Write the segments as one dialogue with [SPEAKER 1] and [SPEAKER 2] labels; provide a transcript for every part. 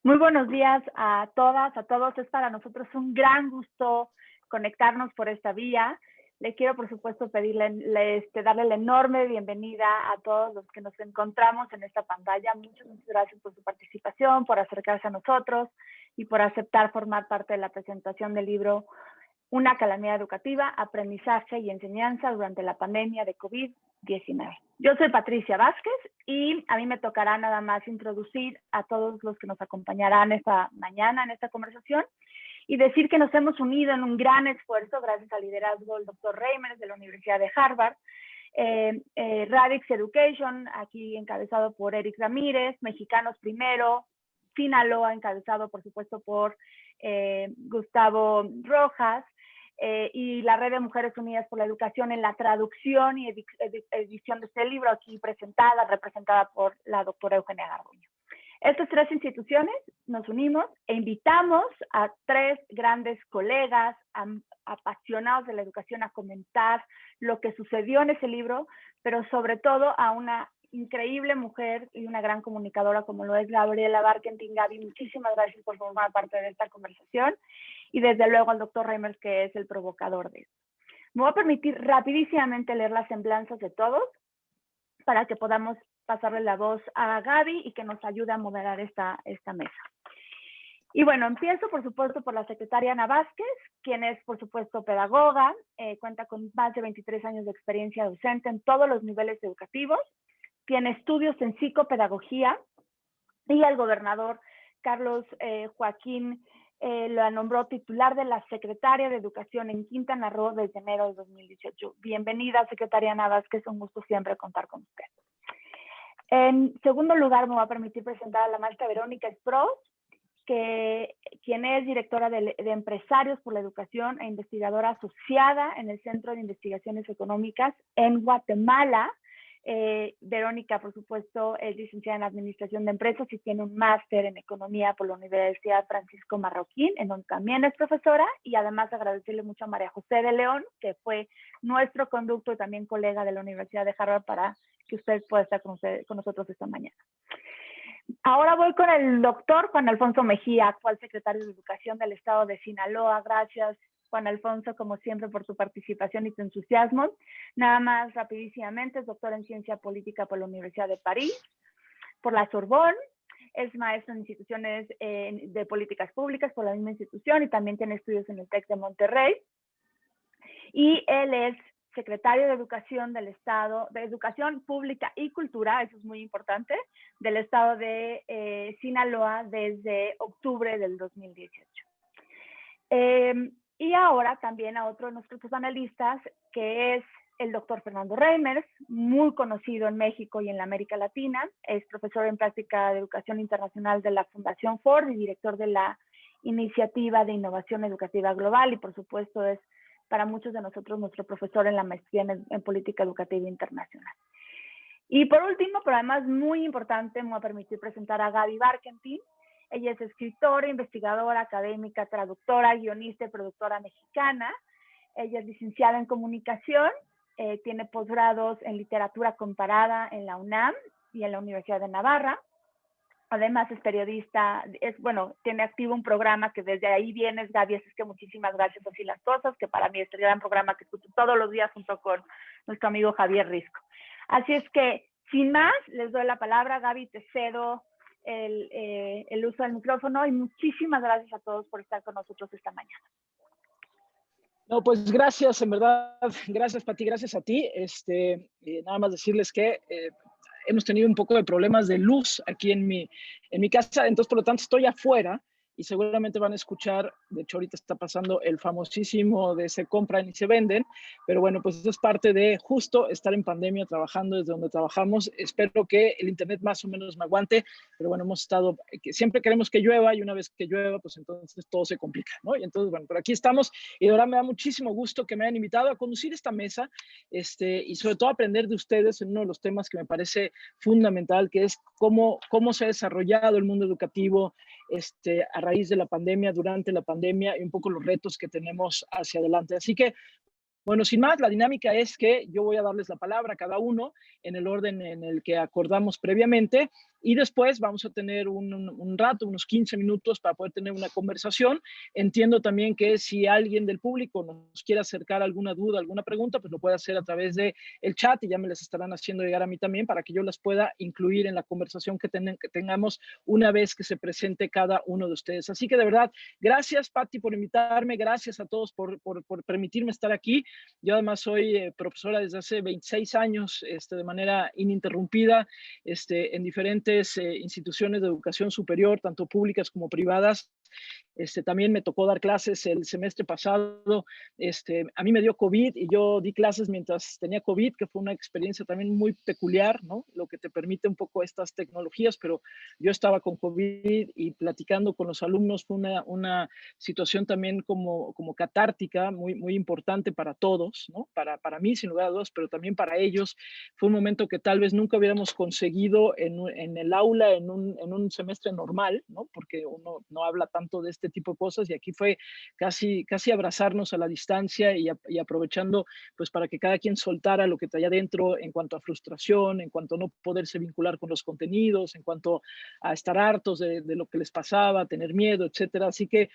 [SPEAKER 1] Muy buenos días a todas, a todos. Es para nosotros un gran gusto conectarnos por esta vía. Le quiero, por supuesto, darle la enorme bienvenida a todos los que nos encontramos en esta pantalla. Muchas gracias por su participación, por acercarse a nosotros y por aceptar formar parte de la presentación del libro Una calamidad educativa, aprendizaje y enseñanza durante la pandemia de COVID-19. Yo soy Patricia Vázquez y a mí me tocará nada más introducir a todos los que nos acompañarán esta mañana en esta conversación y decir que nos hemos unido en un gran esfuerzo gracias al liderazgo del doctor Reimers de la Universidad de Harvard, Radix Education, aquí encabezado por Eric Ramírez, Mexicanos Primero, Sinaloa, encabezado por supuesto por Gustavo Rojas, y la Red de Mujeres Unidas por la Educación en la traducción y edición de este libro, aquí representada por la doctora Eugenia Garduño. Estas tres instituciones nos unimos e invitamos a tres grandes colegas apasionados de la educación a comentar lo que sucedió en ese libro, pero sobre todo a una increíble mujer y una gran comunicadora como lo es Gabriela Barkentin. Gaby, muchísimas gracias por formar parte de esta conversación y desde luego al doctor Reimers, que es el provocador de esto. Me voy a permitir rapidísimamente leer las semblanzas de todos para que podamos pasarle la voz a Gaby y que nos ayude a moderar esta mesa. Y bueno, empiezo por supuesto por la secretaria Ana Vázquez, quien es por supuesto pedagoga, cuenta con más de 23 años de experiencia docente en todos los niveles educativos, tiene estudios en psicopedagogía y el gobernador Carlos Joaquín la nombró titular de la Secretaria de Educación en Quintana Roo desde enero de 2018. Bienvenida, secretaria Ana Vázquez, es un gusto siempre contar con usted. En segundo lugar, me va a permitir presentar a la maestra Verónica Spross, quien es directora de Empresarios por la Educación e investigadora asociada en el Centro de Investigaciones Económicas en Guatemala. Verónica, por supuesto, es licenciada en Administración de Empresas y tiene un máster en Economía por la Universidad Francisco Marroquín, en donde también es profesora, y además agradecerle mucho a María José de León, que fue nuestro conducto y también colega de la Universidad de Harvard, para que usted pueda estar con nosotros esta mañana. Ahora voy con el doctor Juan Alfonso Mejía, actual secretario de Educación del Estado de Sinaloa. Gracias, Juan Alfonso, como siempre, por tu participación y tu entusiasmo. Nada más rapidísimamente, es doctor en Ciencia Política por la Universidad de París, por la Sorbonne, es maestro en instituciones de políticas públicas por la misma institución y también tiene estudios en el TEC de Monterrey. Y él es secretario de Educación del Estado, de Educación Pública y Cultura, eso es muy importante, del Estado de Sinaloa desde octubre del 2018. Y ahora también a otro de nuestros analistas, que es el doctor Fernando Reimers, muy conocido en México y en la América Latina, es profesor en práctica de educación internacional de la Fundación Ford y director de la Iniciativa de Innovación Educativa Global, y por supuesto es para muchos de nosotros nuestro profesor en la maestría en política educativa internacional. Y por último, pero además muy importante, me voy a permitir presentar a Gaby Barkentin. Ella es escritora, investigadora, académica, traductora, guionista y productora mexicana. Ella es licenciada en comunicación, tiene posgrados en literatura comparada en la UNAM y en la Universidad de Navarra. Además es periodista, tiene activo un programa que desde ahí vienes, Gaby, así es que muchísimas gracias, Así las Cosas, que para mí es el gran programa que escucho todos los días junto con nuestro amigo Javier Risco. Así es que, sin más, les doy la palabra. Gaby, te cedo el uso del micrófono y muchísimas gracias a todos por estar con nosotros esta mañana.
[SPEAKER 2] No, pues gracias, en verdad, gracias Pati, gracias a ti. Nada más decirles que hemos tenido un poco de problemas de luz aquí en mi casa, entonces por lo tanto estoy afuera y seguramente van a escuchar, de hecho ahorita está pasando el famosísimo de se compran y se venden, pero bueno, pues eso es parte de justo estar en pandemia trabajando desde donde trabajamos. Espero que el internet más o menos me aguante, pero bueno, hemos estado, siempre queremos que llueva y una vez que llueva, pues entonces todo se complica, ¿no? Y entonces, bueno, por aquí estamos y de verdad me da muchísimo gusto que me hayan invitado a conducir esta mesa y sobre todo aprender de ustedes en uno de los temas que me parece fundamental, que es cómo se ha desarrollado el mundo educativo a raíz de la pandemia, durante la pandemia y un poco los retos que tenemos hacia adelante. Así que, bueno, sin más, la dinámica es que yo voy a darles la palabra a cada uno en el orden en el que acordamos previamente y después vamos a tener un rato, unos 15 minutos para poder tener una conversación. Entiendo también que si alguien del público nos quiere acercar alguna duda, alguna pregunta, pues lo puede hacer a través de el chat y ya me las estarán haciendo llegar a mí también para que yo las pueda incluir en la conversación que tengamos una vez que se presente cada uno de ustedes. Así que de verdad, gracias Patti por invitarme, gracias a todos por permitirme estar aquí. Yo además soy profesora desde hace 26 años de manera ininterrumpida en diferentes instituciones de educación superior, tanto públicas como privadas. También me tocó dar clases el semestre pasado. A mí me dio COVID y yo di clases mientras tenía COVID, que fue una experiencia también muy peculiar, ¿no? Lo que te permite un poco estas tecnologías, pero yo estaba con COVID y platicando con los alumnos fue una situación también como catártica, muy importante para todos, ¿no? Para mí, sin lugar a dudas, pero también para ellos. Fue un momento que tal vez nunca hubiéramos conseguido en el aula, en un semestre normal, ¿no? Porque uno no habla tanto de este tipo de cosas y aquí fue casi abrazarnos a la distancia y aprovechando pues para que cada quien soltara lo que traía dentro en cuanto a frustración, en cuanto a no poderse vincular con los contenidos, en cuanto a estar hartos de lo que les pasaba, tener miedo, etcétera. Así que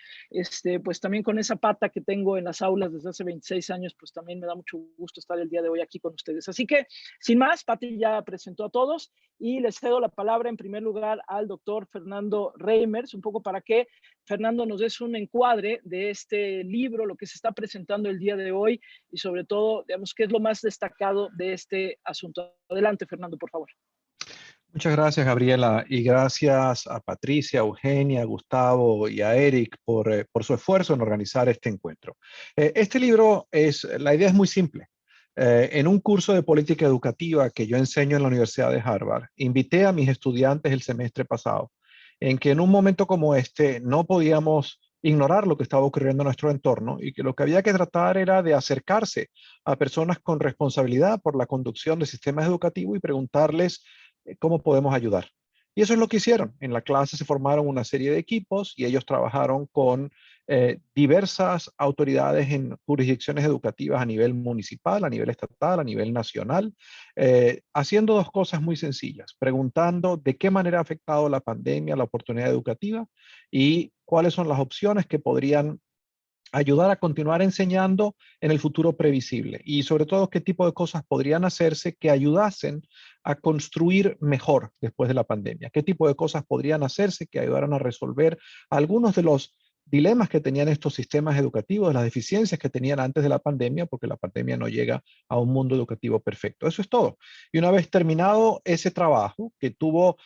[SPEAKER 2] pues también con esa pata que tengo en las aulas desde hace 26 años, pues también me da mucho gusto estar el día de hoy aquí con ustedes. Así que sin más, Patti ya presentó a todos y les cedo la palabra en primer lugar al doctor Fernando Reimers, un poco para que Fernando nos des un encuadre de este libro, lo que se está presentando el día de hoy y sobre todo, digamos, qué es lo más destacado de este asunto. Adelante, Fernando, por favor.
[SPEAKER 3] Muchas gracias, Gabriela, y gracias a Patricia, a Eugenia, a Gustavo y a Eric por su esfuerzo en organizar este encuentro. Este libro la idea es muy simple. En un curso de política educativa que yo enseño en la Universidad de Harvard, invité a mis estudiantes el semestre pasado, en que en un momento como este no podíamos ignorar lo que estaba ocurriendo en nuestro entorno y que lo que había que tratar era de acercarse a personas con responsabilidad por la conducción de sistemas educativos y preguntarles cómo podemos ayudar. Y eso es lo que hicieron. En la clase se formaron una serie de equipos y ellos trabajaron con diversas autoridades en jurisdicciones educativas a nivel municipal, a nivel estatal, a nivel nacional, haciendo dos cosas muy sencillas, preguntando de qué manera ha afectado la pandemia la oportunidad educativa y cuáles son las opciones que podrían ayudar a continuar enseñando en el futuro previsible y sobre todo qué tipo de cosas podrían hacerse que ayudasen a construir mejor después de la pandemia, qué tipo de cosas podrían hacerse que ayudaran a resolver algunos de los dilemas que tenían estos sistemas educativos, las deficiencias que tenían antes de la pandemia, porque la pandemia no llega a un mundo educativo perfecto. Eso es todo. Y una vez terminado ese trabajo, que tuvo,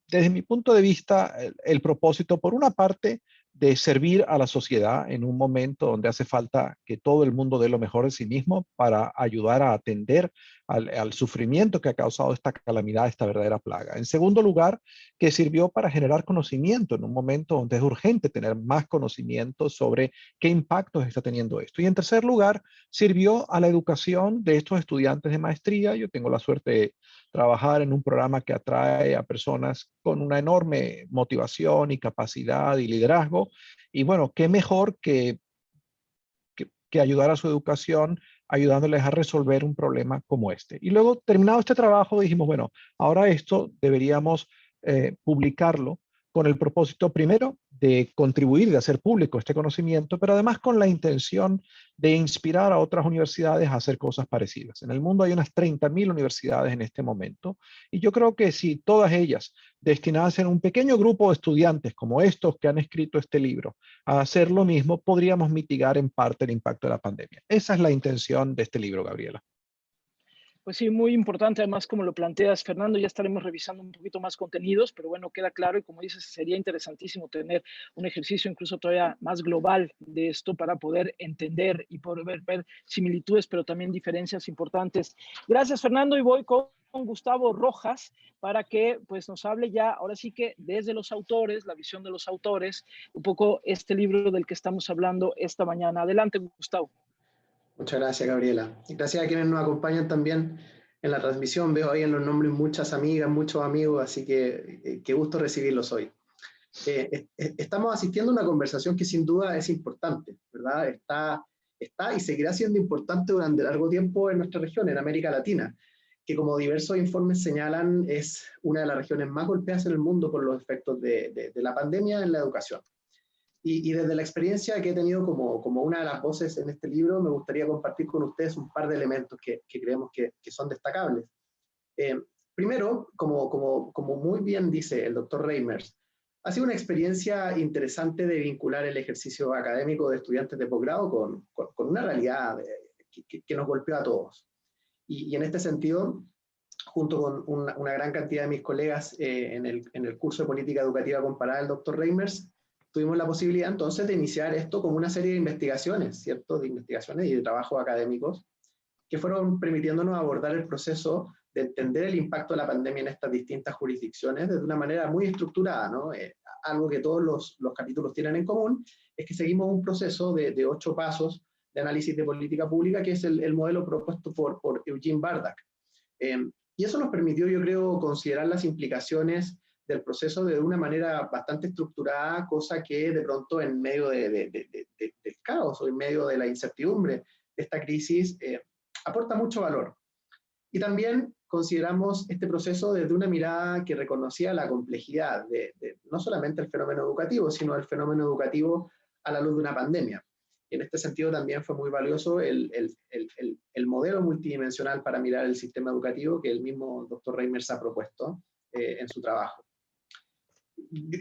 [SPEAKER 3] desde mi punto de vista, el propósito, por una parte, de servir a la sociedad en un momento donde hace falta que todo el mundo dé lo mejor de sí mismo para ayudar a atender al sufrimiento que ha causado esta calamidad, esta verdadera plaga. En segundo lugar, que sirvió para generar conocimiento en un momento donde es urgente tener más conocimiento sobre qué impactos está teniendo esto. Y en tercer lugar, sirvió a la educación de estos estudiantes de maestría. Yo tengo la suerte de trabajar en un programa que atrae a personas con una enorme motivación y capacidad y liderazgo. Y bueno, qué mejor que ayudar a su educación ayudándoles a resolver un problema como este. Y luego, terminado este trabajo, dijimos, bueno, ahora esto deberíamos publicarlo con el propósito primero de contribuir, de hacer público este conocimiento, pero además con la intención de inspirar a otras universidades a hacer cosas parecidas. En el mundo hay unas 30.000 universidades en este momento y yo creo que si todas ellas destinasen un pequeño grupo de estudiantes como estos que han escrito este libro a hacer lo mismo, podríamos mitigar en parte el impacto de la pandemia. Esa es la intención de este libro, Gabriela.
[SPEAKER 2] Pues sí, muy importante, además, como lo planteas, Fernando, ya estaremos revisando un poquito más contenidos, pero bueno, queda claro y como dices, sería interesantísimo tener un ejercicio incluso todavía más global de esto para poder entender y poder ver similitudes, pero también diferencias importantes. Gracias, Fernando, y voy con Gustavo Rojas para que pues nos hable ya, ahora sí que desde los autores, la visión de los autores, un poco este libro del que estamos hablando esta mañana. Adelante, Gustavo.
[SPEAKER 4] Muchas gracias, Gabriela. Y gracias a quienes nos acompañan también en la transmisión. Veo ahí en los nombres muchas amigas, muchos amigos, así que qué gusto recibirlos hoy. Estamos asistiendo a una conversación que sin duda es importante, ¿verdad? Está y seguirá siendo importante durante largo tiempo en nuestra región, en América Latina, que como diversos informes señalan, es una de las regiones más golpeadas en el mundo por los efectos de la pandemia en la educación. Y desde la experiencia que he tenido como una de las voces en este libro, me gustaría compartir con ustedes un par de elementos que creemos que son destacables. Primero, como muy bien dice el doctor Reimers, ha sido una experiencia interesante de vincular el ejercicio académico de estudiantes de posgrado con una realidad que nos golpeó a todos. Y en este sentido, junto con una gran cantidad de mis colegas en el curso de Política Educativa Comparada del doctor Reimers, tuvimos la posibilidad entonces de iniciar esto como una serie de investigaciones, ¿cierto? De investigaciones y de trabajos académicos que fueron permitiéndonos abordar el proceso de entender el impacto de la pandemia en estas distintas jurisdicciones de una manera muy estructurada, ¿no? Algo que todos los capítulos tienen en común es que seguimos un proceso de 8 pasos de análisis de política pública, que es el modelo propuesto por Eugene Bardak. Y eso nos permitió, yo creo, considerar las implicaciones del proceso de una manera bastante estructurada, cosa que de pronto en medio del caos o en medio de la incertidumbre de esta crisis aporta mucho valor. Y también consideramos este proceso desde una mirada que reconocía la complejidad de no solamente el fenómeno educativo, sino el fenómeno educativo a la luz de una pandemia. Y en este sentido también fue muy valioso el modelo multidimensional para mirar el sistema educativo que el mismo doctor Reimers ha propuesto en su trabajo.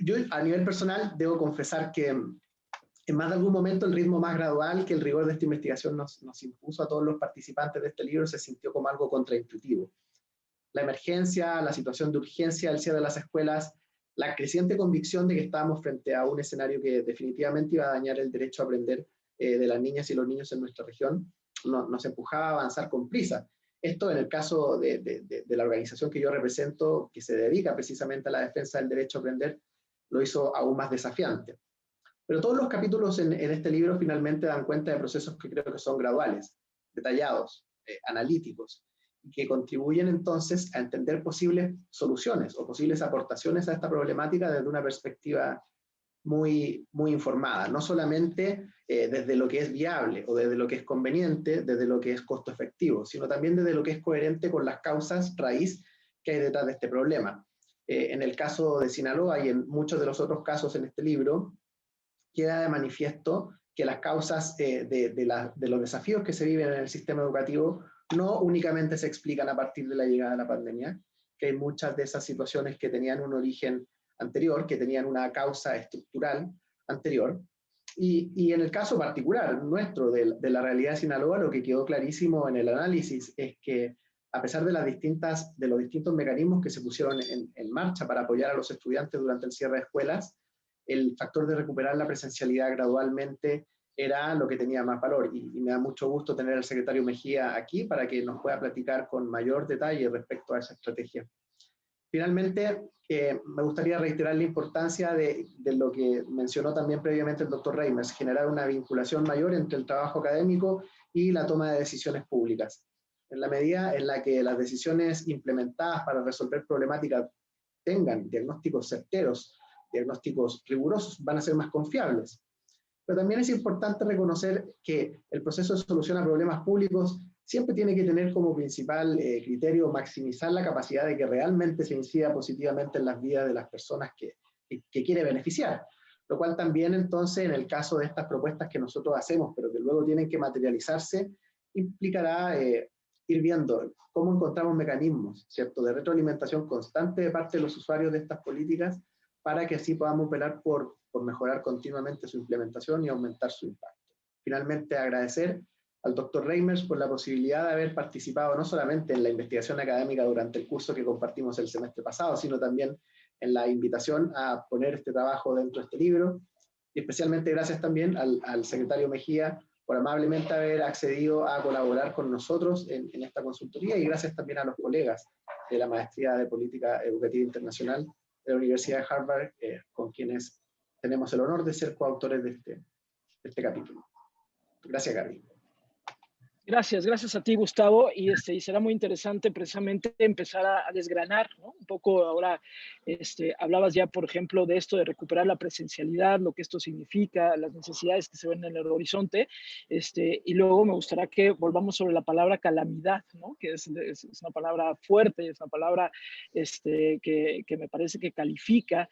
[SPEAKER 4] Yo a nivel personal debo confesar que en más de algún momento el ritmo más gradual que el rigor de esta investigación nos impuso a todos los participantes de este libro se sintió como algo contraintuitivo. La emergencia, la situación de urgencia, el cierre de las escuelas, la creciente convicción de que estábamos frente a un escenario que definitivamente iba a dañar el derecho a aprender de las niñas y los niños en nuestra región, nos empujaba a avanzar con prisa. Esto en el caso de la organización que yo represento, que se dedica precisamente a la defensa del derecho a aprender, lo hizo aún más desafiante. Pero todos los capítulos en este libro finalmente dan cuenta de procesos que creo que son graduales, detallados, analíticos, y que contribuyen entonces a entender posibles soluciones o posibles aportaciones a esta problemática desde una perspectiva muy informada, no solamente desde lo que es viable o desde lo que es conveniente, desde lo que es costo efectivo, sino también desde lo que es coherente con las causas raíz que hay detrás de este problema. En el caso de Sinaloa y en muchos de los otros casos en este libro, queda de manifiesto que las causas de los desafíos que se viven en el sistema educativo no únicamente se explican a partir de la llegada de la pandemia, que hay muchas de esas situaciones que tenían un origen anterior, que tenían una causa estructural anterior. Y en el caso particular nuestro de la realidad de Sinaloa, lo que quedó clarísimo en el análisis es que a pesar de los distintos mecanismos que se pusieron en marcha para apoyar a los estudiantes durante el cierre de escuelas, el factor de recuperar la presencialidad gradualmente era lo que tenía más valor. Y me da mucho gusto tener al secretario Mejía aquí para que nos pueda platicar con mayor detalle respecto a esa estrategia. Finalmente, me gustaría reiterar la importancia de lo que mencionó también previamente el doctor Reimers, generar una vinculación mayor entre el trabajo académico y la toma de decisiones públicas. En la medida en la que las decisiones implementadas para resolver problemáticas tengan diagnósticos certeros, diagnósticos rigurosos, van a ser más confiables. Pero también es importante reconocer que el proceso de solución a problemas públicos siempre tiene que tener como principal criterio maximizar la capacidad de que realmente se incida positivamente en las vidas de las personas que quiere beneficiar. Lo cual también entonces en el caso de estas propuestas que nosotros hacemos, pero que luego tienen que materializarse, implicará ir viendo cómo encontramos mecanismos, ¿cierto?, de retroalimentación constante de parte de los usuarios de estas políticas para que así podamos velar por mejorar continuamente su implementación y aumentar su impacto. Finalmente, agradecer al doctor Reimers por la posibilidad de haber participado no solamente en la investigación académica durante el curso que compartimos el semestre pasado, sino también en la invitación a poner este trabajo dentro de este libro. Y especialmente gracias también al secretario Mejía por amablemente haber accedido a colaborar con nosotros en esta consultoría, y gracias también a los colegas de la Maestría de Política Educativa Internacional de la Universidad de Harvard, con quienes tenemos el honor de ser coautores de este capítulo. Gracias, Gaby.
[SPEAKER 2] Gracias a ti, Gustavo, y será muy interesante precisamente empezar a desgranar, ¿no? Un poco ahora, hablabas ya, por ejemplo, de esto de recuperar la presencialidad, lo que esto significa, las necesidades que se ven en el horizonte, y luego me gustaría que volvamos sobre la palabra calamidad, ¿no? Que es una palabra fuerte, es una palabra que me parece que califica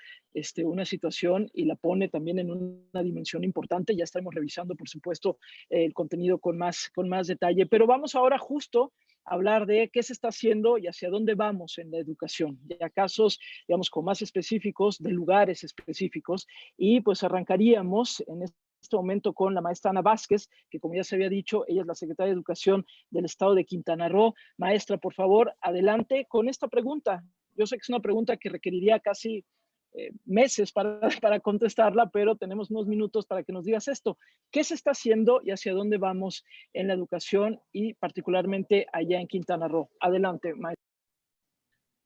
[SPEAKER 2] una situación y la pone también en una dimensión importante. Ya estaremos revisando, por supuesto, el contenido con más detalle, pero vamos ahora justo a hablar de qué se está haciendo y hacia dónde vamos en la educación, ya casos, digamos, con más específicos, de lugares específicos, y pues arrancaríamos en este momento con la maestra Ana Vázquez, que como ya se había dicho, ella es la secretaria de Educación del Estado de Quintana Roo. Maestra, por favor, adelante con esta pregunta. Yo sé que es una pregunta que requeriría casi meses para contestarla, pero tenemos unos minutos para que nos digas esto. ¿Qué se está haciendo y hacia dónde vamos en la educación y particularmente allá en Quintana Roo? Adelante, maestra.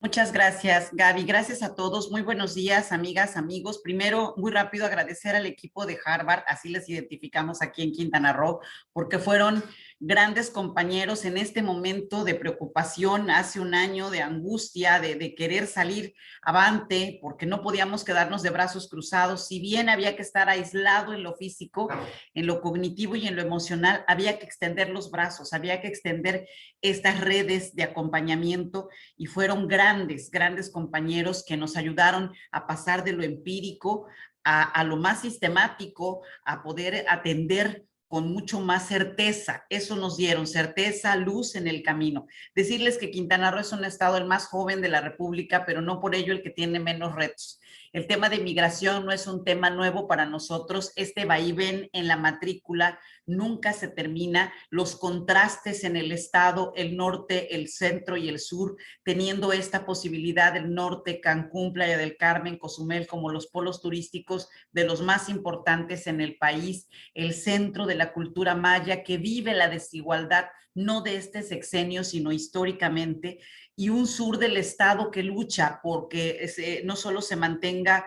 [SPEAKER 5] Muchas gracias, Gaby. Gracias a todos. Muy buenos días, amigas, amigos. Primero, muy rápido agradecer al equipo de Harvard, así les identificamos aquí en Quintana Roo, porque fueron grandes compañeros en este momento de preocupación, hace un año de angustia, de querer salir avante, porque no podíamos quedarnos de brazos cruzados. Si bien había que estar aislado en lo físico, en lo cognitivo y en lo emocional, había que extender los brazos, había que extender estas redes de acompañamiento, y fueron grandes compañeros que nos ayudaron a pasar de lo empírico a lo más sistemático, a poder atender con mucho más certeza. Eso nos dieron, certeza, luz en el camino. Decirles que Quintana Roo es un estado el más joven de la República, pero no por ello el que tiene menos retos. El tema de migración no es un tema nuevo para nosotros. Este vaivén en la matrícula nunca se termina. Los contrastes en el estado, el norte, el centro y el sur, teniendo esta posibilidad del norte, Cancún, Playa del Carmen, Cozumel, como los polos turísticos de los más importantes en el país, el centro de la cultura maya que vive la desigualdad, no de este sexenio, sino históricamente, y un sur del estado que lucha porque no solo se mantenga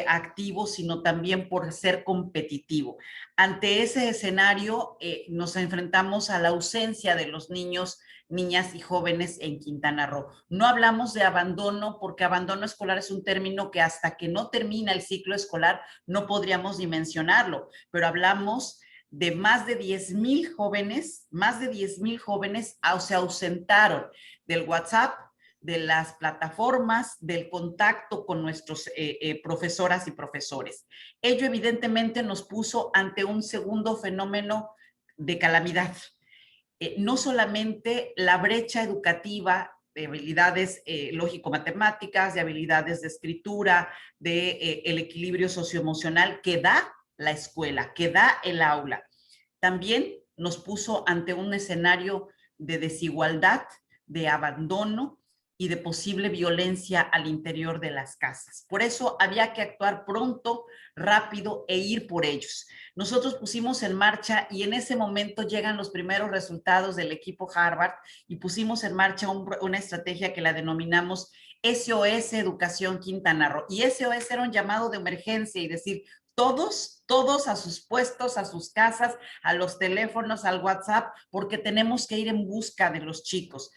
[SPEAKER 5] activo, sino también por ser competitivo. Ante ese escenario, nos enfrentamos a la ausencia de los niños, niñas y jóvenes en Quintana Roo. No hablamos de abandono, porque abandono escolar es un término que hasta que no termina el ciclo escolar no podríamos dimensionarlo, pero hablamos de más de 10,000 jóvenes, se ausentaron del WhatsApp, de las plataformas, del contacto con nuestros profesoras y profesores. Ello evidentemente nos puso ante un segundo fenómeno de calamidad. No solamente la brecha educativa de habilidades lógico-matemáticas, de habilidades de escritura, de el equilibrio socioemocional que da la escuela, que da el aula. También nos puso ante un escenario de desigualdad, de abandono y de posible violencia al interior de las casas. Por eso había que actuar pronto, rápido e ir por ellos. Nosotros pusimos en marcha y en ese momento llegan los primeros resultados del equipo Harvard y pusimos en marcha una estrategia que la denominamos SOS Educación Quintana Roo. Y SOS era un llamado de emergencia y decir, todos a sus puestos, a sus casas, a los teléfonos, al WhatsApp, porque tenemos que ir en busca de los chicos.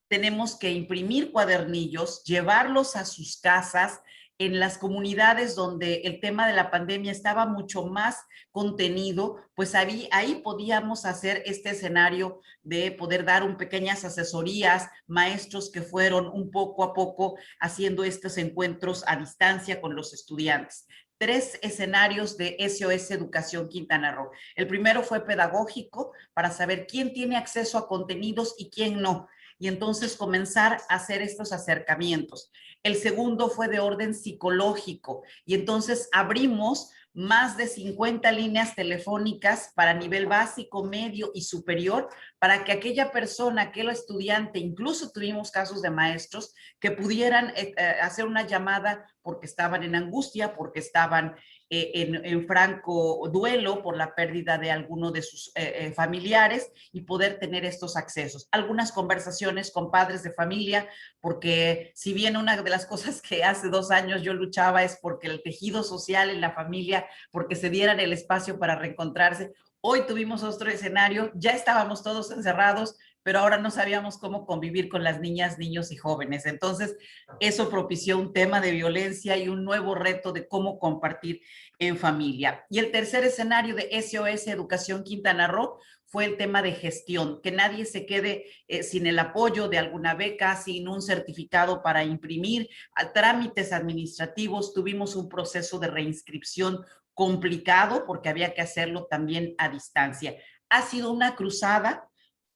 [SPEAKER 5] Tenemos que imprimir cuadernillos, llevarlos a sus casas, en las comunidades donde el tema de la pandemia estaba mucho más contenido, pues ahí podíamos hacer este escenario de poder dar pequeñas asesorías, maestros que fueron un poco a poco haciendo estos encuentros a distancia con los estudiantes. 3 escenarios de SOS Educación Quintana Roo. El primero fue pedagógico, para saber quién tiene acceso a contenidos y quién no, y entonces comenzar a hacer estos acercamientos. El segundo fue de orden psicológico, y entonces abrimos más de 50 líneas telefónicas para nivel básico, medio y superior, para que aquella persona, aquel estudiante, incluso tuvimos casos de maestros que pudieran hacer una llamada porque estaban en angustia, porque estaban en franco duelo por la pérdida de alguno de sus familiares, y poder tener estos accesos. Algunas conversaciones con padres de familia, porque si bien una de las cosas que hace 2 años yo luchaba es porque el tejido social en la familia, porque se dieran el espacio para reencontrarse, Hoy tuvimos otro escenario, ya estábamos todos encerrados, pero ahora no sabíamos cómo convivir con las niñas, niños y jóvenes. Entonces, eso propició un tema de violencia y un nuevo reto de cómo compartir en familia. Y el tercer escenario de SOS Educación Quintana Roo fue el tema de gestión, que nadie se quede sin el apoyo de alguna beca, sin un certificado para imprimir, a trámites administrativos. Tuvimos un proceso de reinscripción complicado porque había que hacerlo también a distancia. Ha sido una cruzada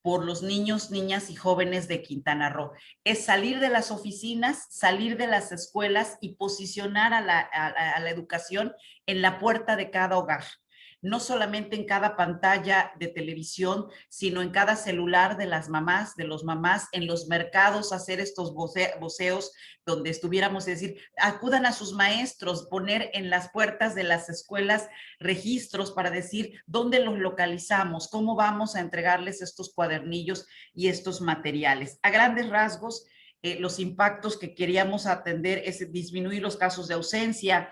[SPEAKER 5] por los niños, niñas y jóvenes de Quintana Roo. Es salir de las oficinas, salir de las escuelas y posicionar a la educación en la puerta de cada hogar. No solamente en cada pantalla de televisión, sino en cada celular de las mamás, de los mamás, en los mercados, hacer estos voceos donde estuviéramos, es decir, acudan a sus maestros, poner en las puertas de las escuelas registros para decir dónde los localizamos, cómo vamos a entregarles estos cuadernillos y estos materiales. A grandes rasgos, los impactos que queríamos atender es disminuir los casos de ausencia,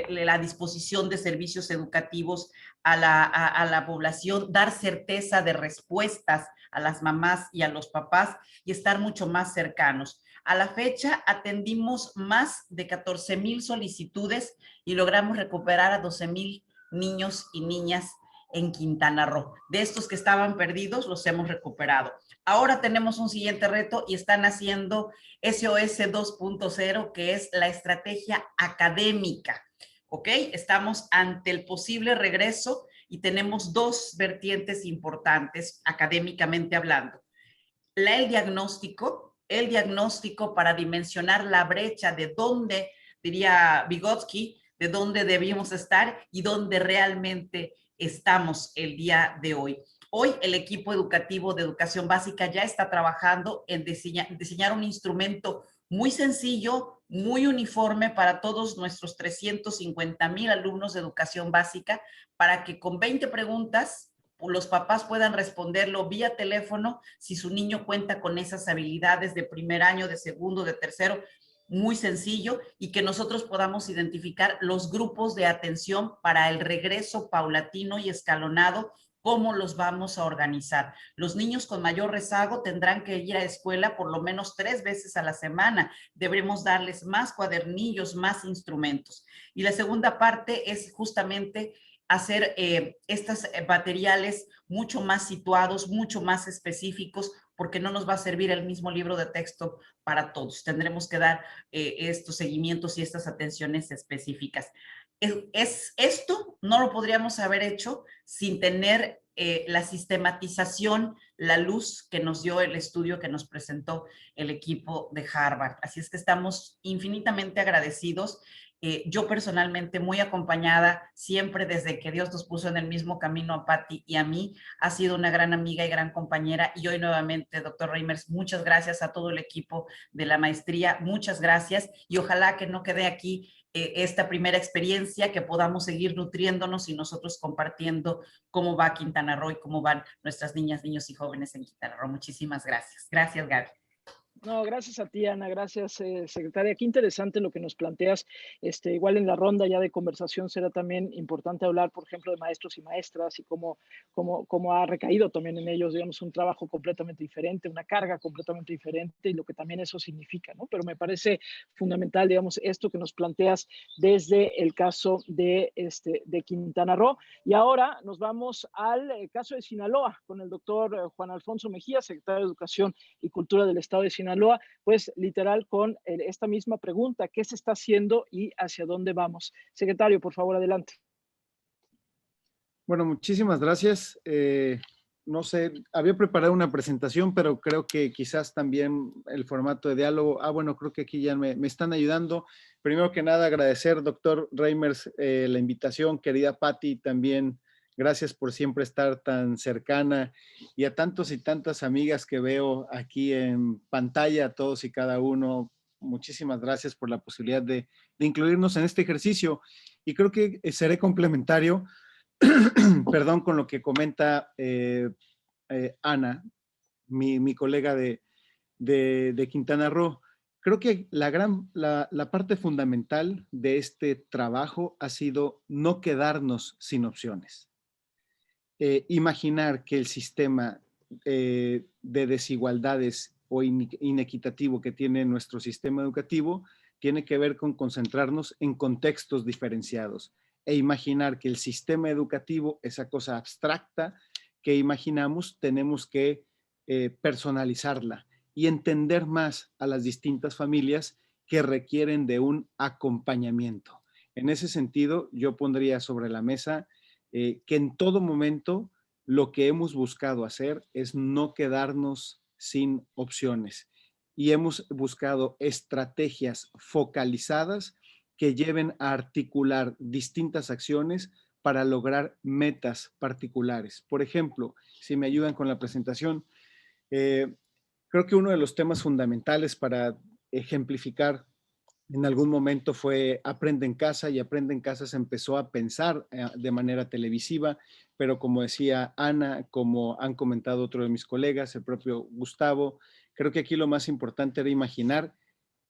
[SPEAKER 5] la disposición de servicios educativos a la población, dar certeza de respuestas a las mamás y a los papás y estar mucho más cercanos. A la fecha atendimos más de 14,000 solicitudes y logramos recuperar a 12,000 niños y niñas en Quintana Roo. De estos que estaban perdidos, los hemos recuperado. Ahora tenemos un siguiente reto y están haciendo SOS 2.0, que es la estrategia académica. ¿Ok? Estamos ante el posible regreso y tenemos dos vertientes importantes académicamente hablando. El diagnóstico para dimensionar la brecha de dónde, diría Vygotsky, de dónde debíamos estar y dónde realmente estamos el día de hoy. Hoy el equipo educativo de educación básica ya está trabajando en diseñar un instrumento muy sencillo, muy uniforme para todos nuestros 350,000 alumnos de educación básica, para que con 20 preguntas los papás puedan responderlo vía teléfono si su niño cuenta con esas habilidades de primer año, de segundo, de tercero, muy sencillo, y que nosotros podamos identificar los grupos de atención para el regreso paulatino y escalonado. ¿Cómo los vamos a organizar? Los niños con mayor rezago tendrán que ir a escuela por lo menos 3 veces a la semana. Debemos darles más cuadernillos, más instrumentos. Y la segunda parte es justamente hacer estos materiales mucho más situados, mucho más específicos, porque no nos va a servir el mismo libro de texto para todos. Tendremos que dar estos seguimientos y estas atenciones específicas. Esto no lo podríamos haber hecho sin tener la sistematización, la luz que nos dio el estudio que nos presentó el equipo de Harvard. Así es que estamos infinitamente agradecidos. Yo personalmente muy acompañada, siempre desde que Dios nos puso en el mismo camino a Patti y a mí, ha sido una gran amiga y gran compañera. Y hoy nuevamente, doctor Reimers, muchas gracias a todo el equipo de la maestría, muchas gracias, y ojalá que no quede aquí esta primera experiencia, que podamos seguir nutriéndonos y nosotros compartiendo cómo va Quintana Roo y cómo van nuestras niñas, niños y jóvenes en Quintana Roo. Muchísimas gracias. Gracias, Gaby.
[SPEAKER 2] No, gracias a ti, Ana, gracias, secretaria. Qué interesante lo que nos planteas. Igual en la ronda ya de conversación será también importante hablar, por ejemplo, de maestros y maestras y cómo ha recaído también en ellos, digamos, un trabajo completamente diferente, una carga completamente diferente y lo que también eso significa, ¿no? Pero me parece fundamental, digamos, esto que nos planteas desde el caso de Quintana Roo. Y ahora nos vamos al caso de Sinaloa con el doctor Juan Alfonso Mejía, secretario de Educación y Cultura del Estado de Sinaloa, pues literal con esta misma pregunta: ¿qué se está haciendo y hacia dónde vamos? Secretario, por favor, adelante.
[SPEAKER 6] Bueno, muchísimas gracias. No sé, había preparado una presentación, pero creo que quizás también el formato de diálogo. Bueno, creo que aquí ya me están ayudando. Primero que nada, agradecer, doctor Reimers, la invitación, querida Patti, también gracias por siempre estar tan cercana, y a tantos y tantas amigas que veo aquí en pantalla, todos y cada uno. Muchísimas gracias por la posibilidad de incluirnos en este ejercicio, y creo que seré complementario perdón, con lo que comenta Ana, mi colega de Quintana Roo. Creo que la parte fundamental de este trabajo ha sido no quedarnos sin opciones. imaginar que el sistema de desigualdades o inequitativo que tiene nuestro sistema educativo tiene que ver con concentrarnos en contextos diferenciados e imaginar que el sistema educativo, esa cosa abstracta que imaginamos, tenemos que personalizarla y entender más a las distintas familias que requieren de un acompañamiento. En ese sentido, yo pondría sobre la mesa que en todo momento lo que hemos buscado hacer es no quedarnos sin opciones y hemos buscado estrategias focalizadas que lleven a articular distintas acciones para lograr metas particulares. Por ejemplo, si me ayudan con la presentación, creo que uno de los temas fundamentales para ejemplificar en algún momento fue Aprende en Casa, y Aprende en Casa se empezó a pensar de manera televisiva, pero como decía Ana, como han comentado otros de mis colegas, el propio Gustavo, creo que aquí lo más importante era imaginar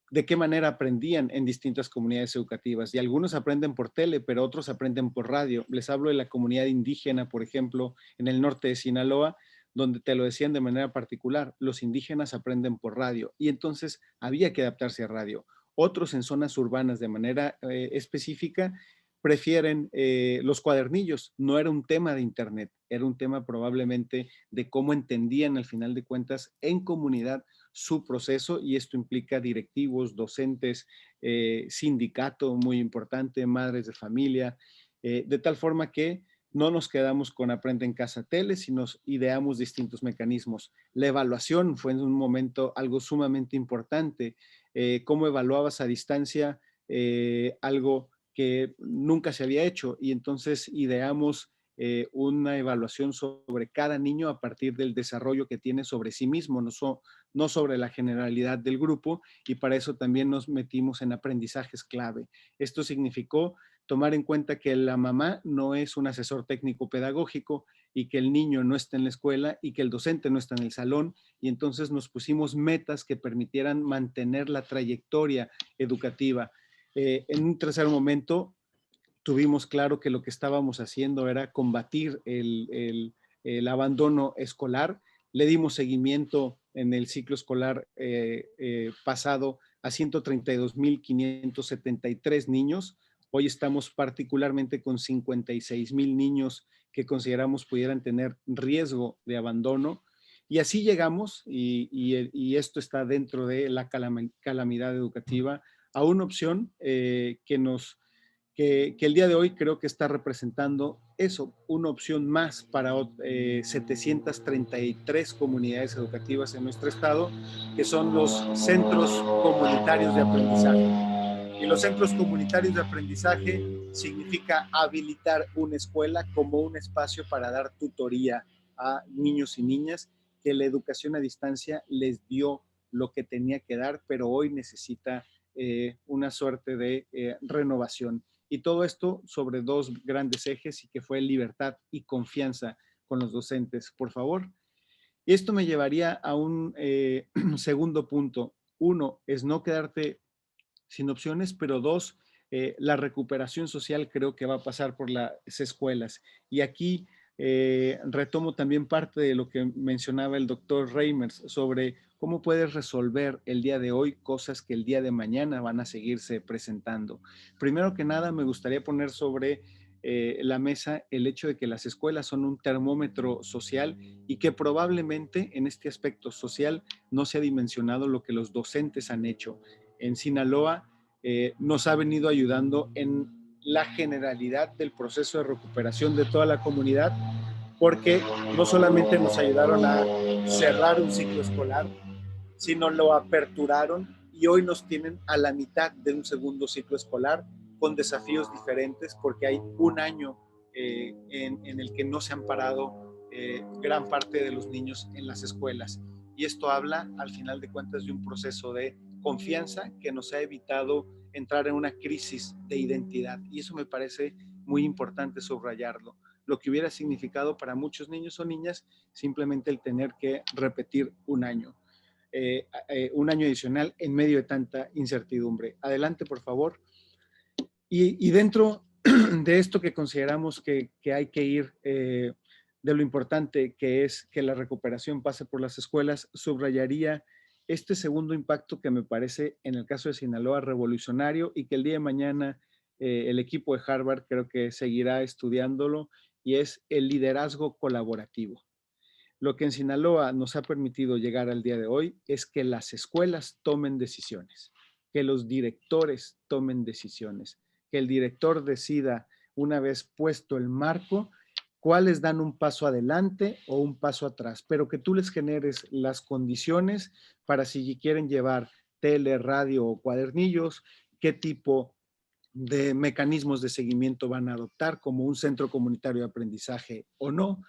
[SPEAKER 6] de qué manera aprendían en distintas comunidades educativas. Y algunos aprenden por tele, pero otros aprenden por radio. Les hablo de la comunidad indígena, por ejemplo, en el norte de Sinaloa, donde te lo decían de manera particular, los indígenas aprenden por radio y entonces había que adaptarse a radio. Otros en zonas urbanas de manera específica prefieren los cuadernillos. No era un tema de internet, era un tema probablemente de cómo entendían al final de cuentas en comunidad su proceso, y esto implica directivos, docentes, sindicato muy importante, madres de familia, de tal forma que no nos quedamos con Aprende en Casa Tele, sino ideamos distintos mecanismos. La evaluación fue en un momento algo sumamente importante. ¿Cómo evaluabas a distancia algo que nunca se había hecho? Y entonces ideamos una evaluación sobre cada niño a partir del desarrollo que tiene sobre sí mismo, no sobre la generalidad del grupo, y para eso también nos metimos en aprendizajes clave. Esto significó tomar en cuenta que la mamá no es un asesor técnico pedagógico y que el niño no está en la escuela y que el docente no está en el salón, y entonces nos pusimos metas que permitieran mantener la trayectoria educativa. En un tercer momento, tuvimos claro que lo que estábamos haciendo era combatir el abandono escolar. Le dimos seguimiento en el ciclo escolar pasado a 132,573 niños. Hoy estamos particularmente con 56,000 niños que consideramos pudieran tener riesgo de abandono. Y así llegamos, y esto está dentro de la calamidad educativa, a una opción que el día de hoy creo que está representando eso, una opción más para 733 comunidades educativas en nuestro estado, que son los centros comunitarios de aprendizaje. Y los centros comunitarios de aprendizaje significa habilitar una escuela como un espacio para dar tutoría a niños y niñas que la educación a distancia les dio lo que tenía que dar, pero hoy necesita una suerte de renovación. Y todo esto sobre dos grandes ejes, y que fue libertad y confianza con los docentes, por favor. Y esto me llevaría a un segundo punto. Uno, es no quedarte sin opciones, pero dos, la recuperación social creo que va a pasar por las escuelas. Y aquí retomo también parte de lo que mencionaba el doctor Reimers sobre cómo puedes resolver el día de hoy cosas que el día de mañana van a seguirse presentando. Primero que nada, me gustaría poner sobre la mesa el hecho de que las escuelas son un termómetro social y que probablemente en este aspecto social no se ha dimensionado lo que los docentes han hecho. En Sinaloa nos ha venido ayudando en la generalidad del proceso de recuperación de toda la comunidad, porque no solamente nos ayudaron a cerrar un ciclo escolar, sino lo aperturaron y hoy nos tienen a la mitad de un segundo ciclo escolar con desafíos diferentes, porque hay un año en el que no se han parado gran parte de los niños en las escuelas. Y esto habla, al final de cuentas, de un proceso de confianza que nos ha evitado entrar en una crisis de identidad. Y eso me parece muy importante subrayarlo. Lo que hubiera significado para muchos niños o niñas simplemente el tener que repetir un año adicional en medio de tanta incertidumbre. Adelante, por favor. Y dentro de esto que consideramos que hay que ir de lo importante que es que la recuperación pase por las escuelas, subrayaría este segundo impacto que me parece, en el caso de Sinaloa, revolucionario, y que el día de mañana el equipo de Harvard creo que seguirá estudiándolo, y es el liderazgo colaborativo. Lo que en Sinaloa nos ha permitido llegar al día de hoy es que las escuelas tomen decisiones, que los directores tomen decisiones, que el director decida, una vez puesto el marco, cuáles dan un paso adelante o un paso atrás, pero que tú les generes las condiciones para si quieren llevar tele, radio o cuadernillos, qué tipo de mecanismos de seguimiento van a adoptar, como un centro comunitario de aprendizaje o no,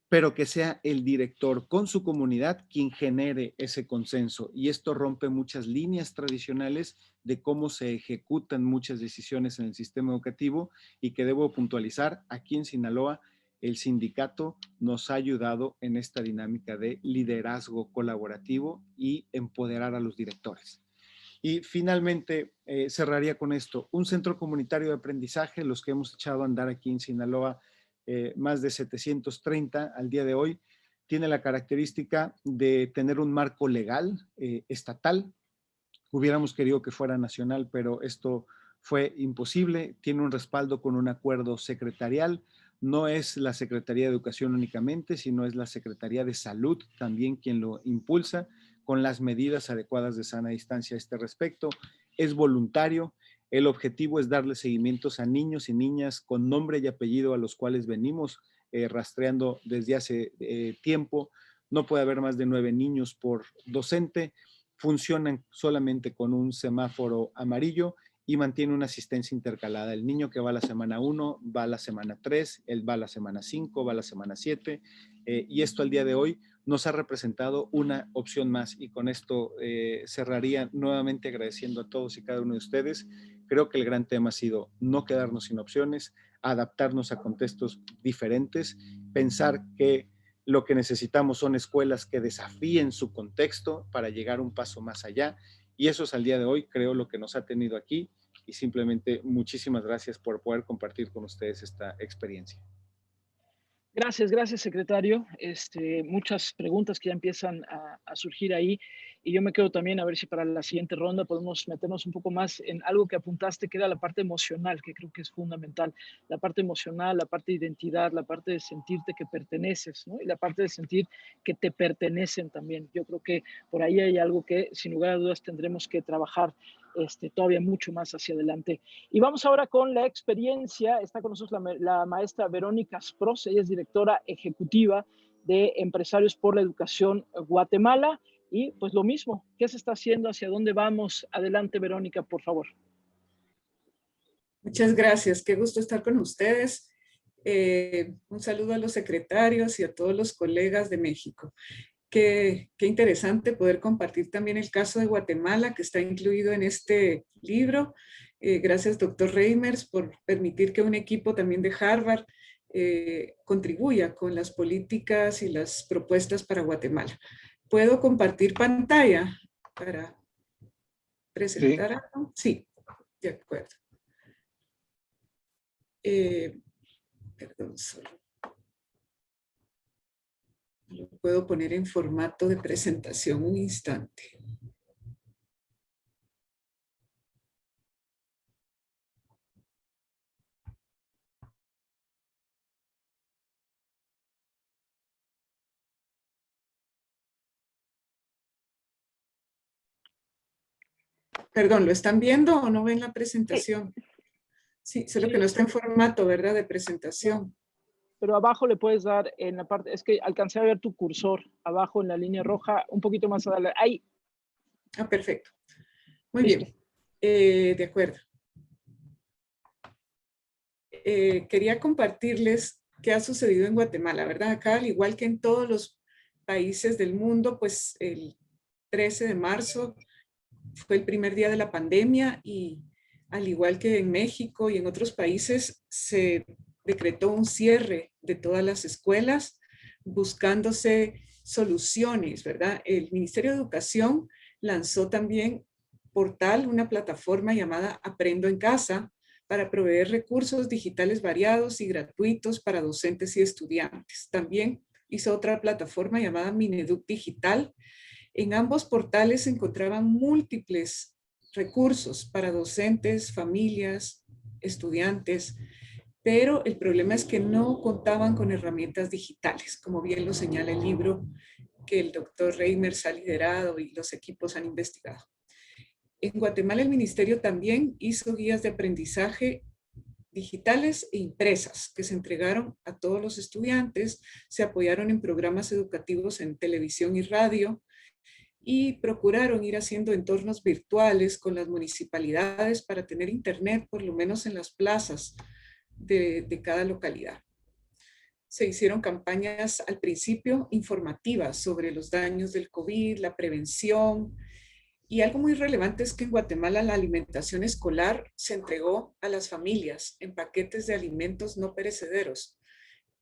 [SPEAKER 6] pero que sea el director con su comunidad quien genere ese consenso. Y esto rompe muchas líneas tradicionales de cómo se ejecutan muchas decisiones en el sistema educativo, y que debo puntualizar, aquí en Sinaloa, el sindicato nos ha ayudado en esta dinámica de liderazgo colaborativo y empoderar a los directores. Y finalmente, cerraría con esto, un centro comunitario de aprendizaje, los que hemos echado a andar aquí en Sinaloa, más de 730 al día de hoy, tiene la característica de tener un marco legal estatal. Hubiéramos querido que fuera nacional, pero esto fue imposible. Tiene un respaldo con un acuerdo secretarial. No es la Secretaría de Educación únicamente, sino es la Secretaría de Salud también quien lo impulsa, con las medidas adecuadas de sana distancia a este respecto. Es voluntario. El objetivo es darle seguimientos a niños y niñas con nombre y apellido a los cuales venimos rastreando desde hace tiempo. No puede haber más de 9 niños por docente. Funcionan solamente con un semáforo amarillo y mantiene una asistencia intercalada. El niño que va a la semana 1 va a la semana 3, él va a la semana 5, va a la semana 7, y esto al día de hoy nos ha representado una opción más. Y con esto cerraría nuevamente agradeciendo a todos y cada uno de ustedes. Creo que el gran tema ha sido no quedarnos sin opciones, adaptarnos a contextos diferentes, pensar que lo que necesitamos son escuelas que desafíen su contexto para llegar un paso más allá. Y eso es al día de hoy, creo, lo que nos ha tenido aquí. Y simplemente muchísimas gracias por poder compartir con ustedes esta experiencia.
[SPEAKER 2] Gracias, secretario. Muchas preguntas que ya empiezan a surgir ahí, y yo me quedo también a ver si para la siguiente ronda podemos meternos un poco más en algo que apuntaste, que era la parte emocional, que creo que es fundamental. La parte emocional, la parte de identidad, la parte de sentirte que perteneces, ¿no? Y la parte de sentir que te pertenecen también. Yo creo que por ahí hay algo que sin lugar a dudas tendremos que trabajar todavía mucho más hacia adelante. Y vamos ahora con la experiencia. Está con nosotros la maestra Verónica Spross. Ella es directora ejecutiva de Empresarios por la Educación Guatemala. Y pues lo mismo, ¿qué se está haciendo? ¿Hacia dónde vamos? Adelante, Verónica, por favor.
[SPEAKER 7] Muchas gracias. Qué gusto estar con ustedes. Un saludo a los secretarios y a todos los colegas de México. Qué interesante poder compartir también el caso de Guatemala, que está incluido en este libro. Gracias, doctor Reimers, por permitir que un equipo también de Harvard contribuya con las políticas y las propuestas para Guatemala. ¿Puedo compartir pantalla para presentar algo? Sí, de acuerdo. Perdón, solo lo puedo poner en formato de presentación un instante. Perdón, ¿lo están viendo o no ven la presentación? Sí, solo que no está en formato, ¿verdad? De presentación.
[SPEAKER 2] Pero abajo le puedes dar en la parte, es que alcancé a ver tu cursor abajo en la línea roja, un poquito más adelante. Ahí.
[SPEAKER 7] Ah, perfecto. Muy
[SPEAKER 2] Listo.
[SPEAKER 7] Bien. De acuerdo. Quería compartirles qué ha sucedido en Guatemala, ¿verdad? Acá, al igual que en todos los países del mundo, pues el 13 de marzo fue el primer día de la pandemia, y al igual que en México y en otros países, se decretó un cierre de todas las escuelas, buscándose soluciones, ¿verdad? El Ministerio de Educación lanzó también portal, una plataforma llamada Aprendo en Casa, para proveer recursos digitales variados y gratuitos para docentes y estudiantes. También hizo otra plataforma llamada Mineduc Digital. En ambos portales se encontraban múltiples recursos para docentes, familias, estudiantes, pero el problema es que no contaban con herramientas digitales, como bien lo señala el libro que el doctor Reimers ha liderado y los equipos han investigado. En Guatemala el ministerio también hizo guías de aprendizaje digitales e impresas que se entregaron a todos los estudiantes, se apoyaron en programas educativos en televisión y radio y procuraron ir haciendo entornos virtuales con las municipalidades para tener internet por lo menos en las plazas de cada localidad. Se hicieron campañas al principio informativas sobre los daños del COVID, la prevención, y algo muy relevante es que en Guatemala la alimentación escolar se entregó a las familias en paquetes de alimentos no perecederos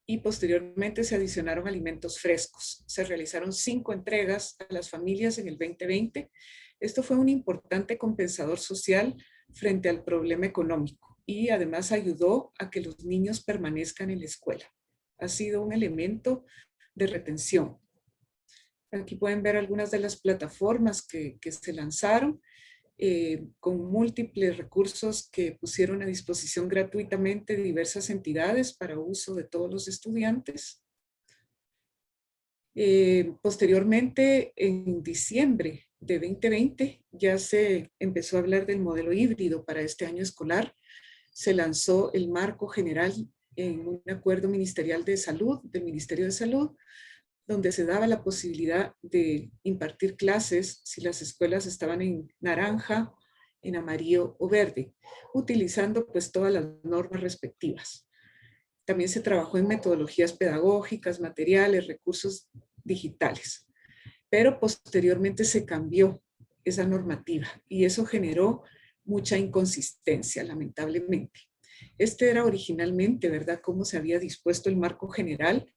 [SPEAKER 7] y posteriormente se adicionaron alimentos frescos. Se realizaron 5 entregas a las familias en el 2020. Esto fue un importante compensador social frente al problema económico y además ayudó a que los niños permanezcan en la escuela. Ha sido un elemento de retención. Aquí pueden ver algunas de las plataformas que se lanzaron con múltiples recursos que pusieron a disposición gratuitamente diversas entidades para uso de todos los estudiantes. Posteriormente, en diciembre de 2020, ya se empezó a hablar del modelo híbrido para este año escolar. Se lanzó el marco general en un acuerdo ministerial de salud, del Ministerio de Salud, donde se daba la posibilidad de impartir clases si las escuelas estaban en naranja, en amarillo o verde, utilizando pues todas las normas respectivas. También se trabajó en metodologías pedagógicas, materiales, recursos digitales, pero posteriormente se cambió esa normativa y eso generó mucha inconsistencia, lamentablemente. Este era originalmente, ¿verdad?, cómo se había dispuesto el marco general,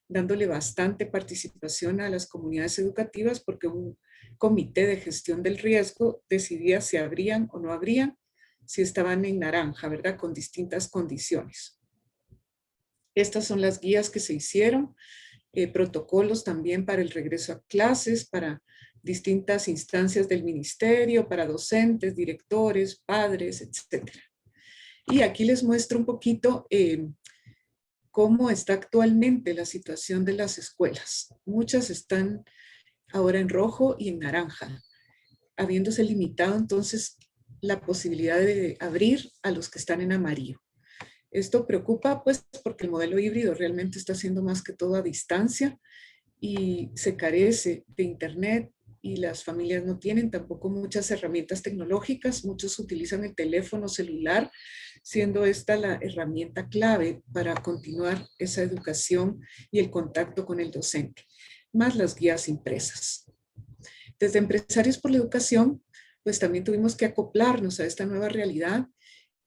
[SPEAKER 7] dándole bastante participación a las comunidades educativas porque un comité de gestión del riesgo decidía si abrían o no abrían, si estaban en naranja, ¿verdad?, con distintas condiciones. Estas son las guías que se hicieron, protocolos también para el regreso a clases, para distintas instancias del ministerio, para docentes, directores, padres, etc. Y aquí les muestro un poquito cómo está actualmente la situación de las escuelas. Muchas están ahora en rojo y en naranja, habiéndose limitado entonces la posibilidad de abrir a los que están en amarillo. Esto preocupa pues porque el modelo híbrido realmente está haciendo más que todo a distancia y se carece de internet y las familias no tienen tampoco muchas herramientas tecnológicas. Muchos utilizan el teléfono celular, siendo esta la herramienta clave para continuar esa educación y el contacto con el docente, más las guías impresas. Desde Empresarios por la Educación, pues también tuvimos que acoplarnos a esta nueva realidad.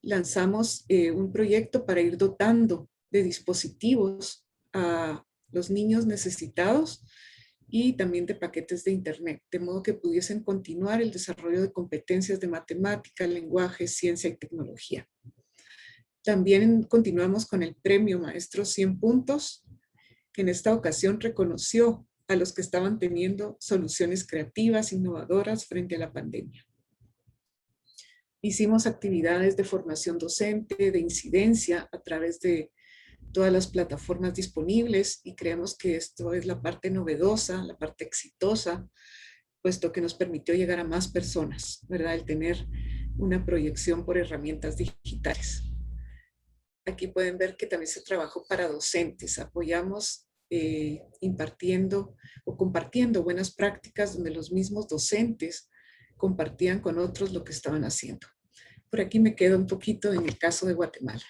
[SPEAKER 7] Lanzamos un proyecto para ir dotando de dispositivos a los niños necesitados y también de paquetes de internet, de modo que pudiesen continuar el desarrollo de competencias de matemática, lenguaje, ciencia y tecnología. También continuamos con el premio Maestro 100 puntos, que en esta ocasión reconoció a los que estaban teniendo soluciones creativas, innovadoras frente a la pandemia. Hicimos actividades de formación docente, de incidencia a través de todas las plataformas disponibles y creemos que esto es la parte novedosa, la parte exitosa, puesto que nos permitió llegar a más personas, ¿verdad? El tener una proyección por herramientas digitales. Aquí pueden ver que también se trabajó para docentes. Apoyamos impartiendo o compartiendo buenas prácticas donde los mismos docentes compartían con otros lo que estaban haciendo. Por aquí me quedo un poquito en el caso de Guatemala.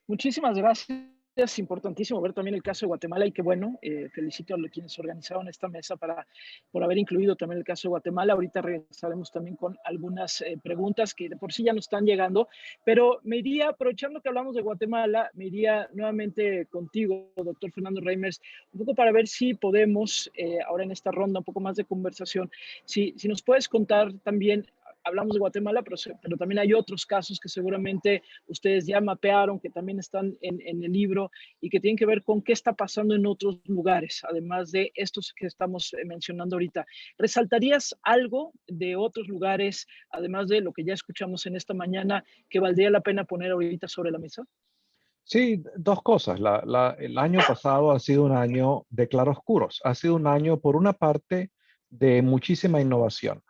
[SPEAKER 2] Muchísimas gracias. Es importantísimo ver también el caso de Guatemala y qué bueno, felicito a los quienes organizaron esta mesa por haber incluido también el caso de Guatemala. Ahorita regresaremos también con algunas preguntas que de por sí ya nos están llegando, pero me iría, aprovechando que hablamos de Guatemala, me iría nuevamente contigo, doctor Fernando Reimers, un poco para ver si podemos, ahora en esta ronda, un poco más de conversación, si nos puedes contar también hablamos de Guatemala, pero también hay otros casos que seguramente ustedes ya mapearon, que también están en el libro y que tienen que ver con qué está pasando en otros lugares, además de estos que estamos mencionando ahorita. ¿Resaltarías algo de otros lugares, además de lo que ya escuchamos en esta mañana, que valdría la pena poner ahorita sobre la mesa?
[SPEAKER 3] Sí, dos cosas. El año pasado ha sido un año de claroscuros. Ha sido un año, por una parte, de muchísima innovación,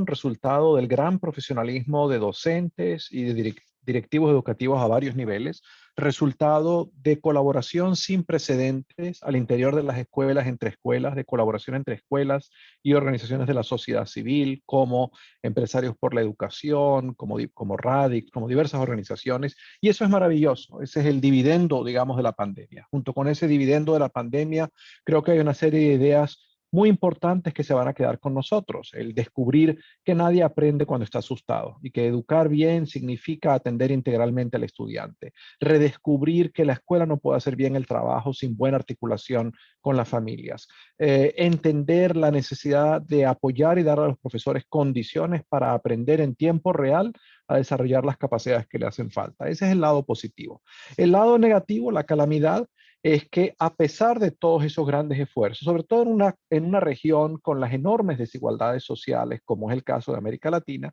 [SPEAKER 3] resultado del gran profesionalismo de docentes y de directivos educativos a varios niveles, resultado de colaboración sin precedentes al interior de las escuelas, entre escuelas, de colaboración entre escuelas y organizaciones de la sociedad civil, como Empresarios por la Educación, como RADIC, como diversas organizaciones. Y eso es maravilloso. Ese es el dividendo, digamos, de la pandemia. Junto con ese dividendo de la pandemia, creo que hay una serie de ideas muy importantes que se van a quedar con nosotros. El descubrir que nadie aprende cuando está asustado y que educar bien significa atender integralmente al estudiante. Redescubrir que la escuela no puede hacer bien el trabajo sin buena articulación con las familias. Entender la necesidad de apoyar y dar a los profesores condiciones para aprender en tiempo real a desarrollar las capacidades que le hacen falta. Ese es el lado positivo. El lado negativo, la calamidad, es que a pesar de todos esos grandes esfuerzos, sobre todo en una región con las enormes desigualdades sociales, como es el caso de América Latina,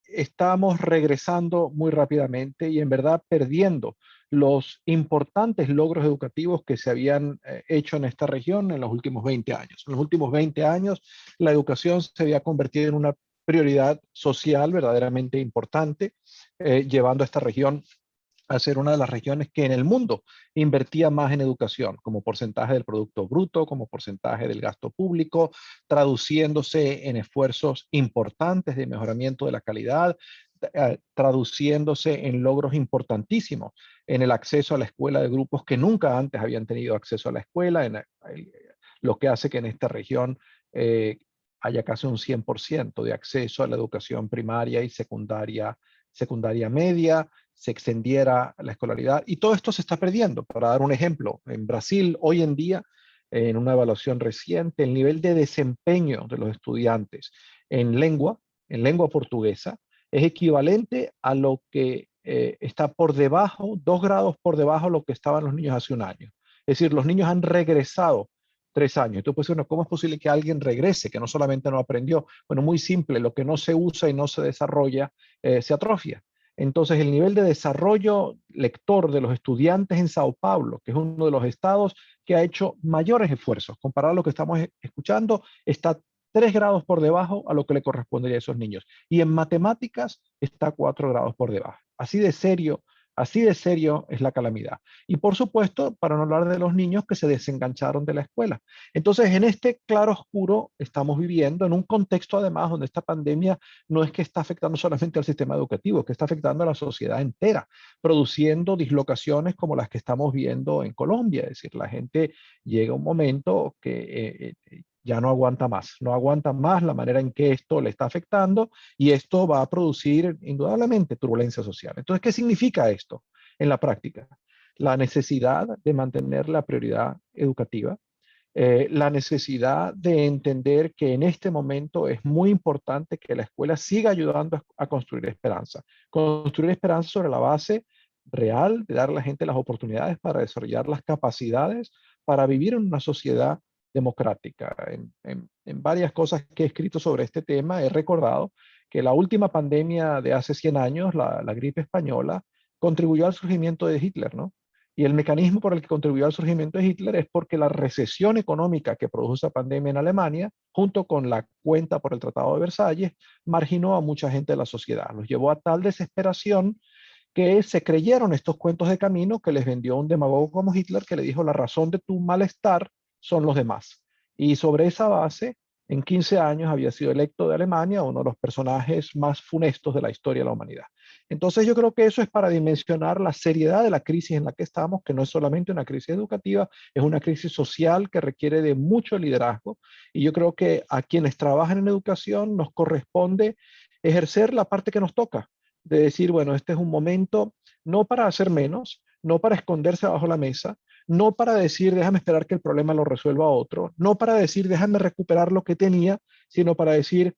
[SPEAKER 3] estamos regresando muy rápidamente y en verdad perdiendo los importantes logros educativos que se habían hecho en esta región en los últimos 20 años. En los últimos 20 años, la educación se había convertido en una prioridad social verdaderamente importante, llevando a esta región a ser una de las regiones que en el mundo invertía más en educación, como porcentaje del Producto Bruto, como porcentaje del gasto público, traduciéndose en esfuerzos importantes de mejoramiento de la calidad, traduciéndose en logros importantísimos en el acceso a la escuela de grupos que nunca antes habían tenido acceso a la escuela, lo que hace que en esta región haya casi un 100% de acceso a la educación primaria y secundaria media, se extendiera la escolaridad y todo esto se está perdiendo. Para dar un ejemplo, en Brasil hoy en día, en una evaluación reciente, el nivel de desempeño de los estudiantes en lengua portuguesa, es equivalente a lo que está por debajo, 2 grados por debajo de lo que estaban los niños hace un año. Es decir, los niños han regresado 3 años. Entonces, pues, bueno, ¿cómo es posible que alguien regrese, que no solamente no aprendió? Bueno, muy simple, lo que no se usa y no se desarrolla se atrofia. Entonces, el nivel de desarrollo lector de los estudiantes en Sao Paulo, que es uno de los estados que ha hecho mayores esfuerzos, comparado a lo que estamos escuchando, está 3 grados por debajo a lo que le correspondería a esos niños. Y en matemáticas está 4 grados por debajo. Así de serio es la calamidad. Y por supuesto, para no hablar de los niños que se desengancharon de la escuela. Entonces, en este claro oscuro estamos viviendo en un contexto además donde esta pandemia no es que está afectando solamente al sistema educativo, es que está afectando a la sociedad entera, produciendo dislocaciones como las que estamos viendo en Colombia. Es decir, la gente llega a un momento que ya no aguanta más la manera en que esto le está afectando y esto va a producir indudablemente turbulencia social. Entonces, ¿qué significa esto en la práctica? La necesidad de mantener la prioridad educativa, la necesidad de entender que en este momento es muy importante que la escuela siga ayudando a construir esperanza sobre la base real de dar a la gente las oportunidades para desarrollar las capacidades para vivir en una sociedad democrática. En varias cosas que he escrito sobre este tema he recordado que la última pandemia de hace 100 años, la gripe española, contribuyó al surgimiento de Hitler, ¿no? Y el mecanismo por el que contribuyó al surgimiento de Hitler es porque la recesión económica que produjo esa pandemia en Alemania, junto con la cuenta por el Tratado de Versalles, marginó a mucha gente de la sociedad. Los llevó a tal desesperación que se creyeron estos cuentos de camino que les vendió un demagogo como Hitler, que le dijo: la razón de tu malestar son los demás. Y sobre esa base, en 15 años había sido electo de Alemania uno de los personajes más funestos de la historia de la humanidad. Entonces yo creo que eso es para dimensionar la seriedad de la crisis en la que estamos, que no es solamente una crisis educativa, es una crisis social que requiere de mucho liderazgo. Y yo creo que a quienes trabajan en educación nos corresponde ejercer la parte que nos toca, de decir, bueno, este es un momento no para hacer menos, no para esconderse bajo la mesa, no para decir, déjame esperar que el problema lo resuelva otro, no para decir, déjame recuperar lo que tenía, sino para decir,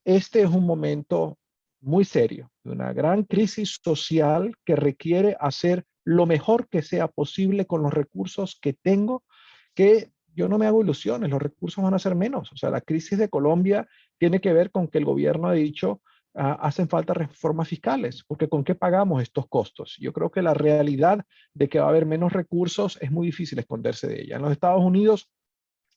[SPEAKER 3] este es un momento muy serio, de una gran crisis social que requiere hacer lo mejor que sea posible con los recursos que tengo, que yo no me hago ilusiones, los recursos van a ser menos. O sea, la crisis de Colombia tiene que ver con que el gobierno ha dicho, hacen falta reformas fiscales, porque ¿con qué pagamos estos costos? Yo creo que la realidad de que va a haber menos recursos es muy difícil esconderse de ella. En los Estados Unidos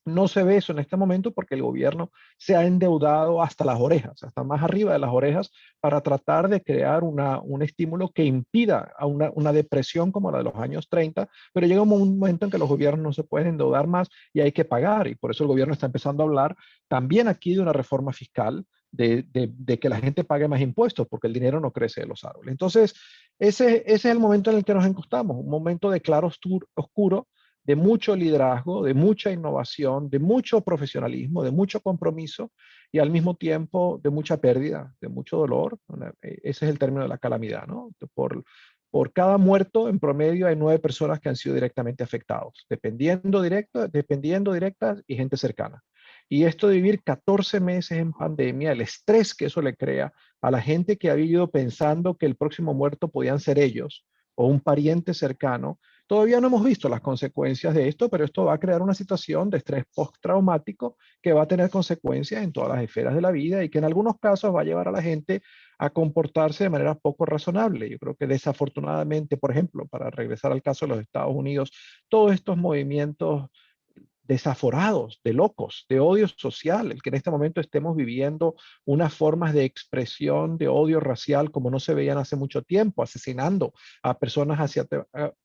[SPEAKER 3] no se ve eso en este momento porque el gobierno se ha endeudado hasta las orejas, hasta más arriba de las orejas, para tratar de crear un estímulo que impida a una depresión como la de los años 30, pero llega un momento en que los gobiernos no se pueden endeudar más y hay que pagar, y por eso el gobierno está empezando a hablar también aquí de una reforma fiscal, de que la gente pague más impuestos, porque el dinero no crece de los árboles. Entonces, ese es el momento en el que nos encontramos, un momento de claro oscuro, de mucho liderazgo, de mucha innovación, de mucho profesionalismo, de mucho compromiso y al mismo tiempo de mucha pérdida, de mucho dolor. Ese es el término de la calamidad, ¿no? Por cada muerto, en promedio, hay 9 personas que han sido directamente afectados, dependiendo directas y gente cercana. Y esto de vivir 14 meses en pandemia, el estrés que eso le crea a la gente que ha vivido pensando que el próximo muerto podían ser ellos o un pariente cercano. Todavía no hemos visto las consecuencias de esto, pero esto va a crear una situación de estrés postraumático que va a tener consecuencias en todas las esferas de la vida y que en algunos casos va a llevar a la gente a comportarse de manera poco razonable. Yo creo que desafortunadamente, por ejemplo, para regresar al caso de los Estados Unidos, todos estos movimientos desaforados, de locos, de odio social, el que en este momento estemos viviendo unas formas de expresión de odio racial como no se veían hace mucho tiempo, asesinando a personas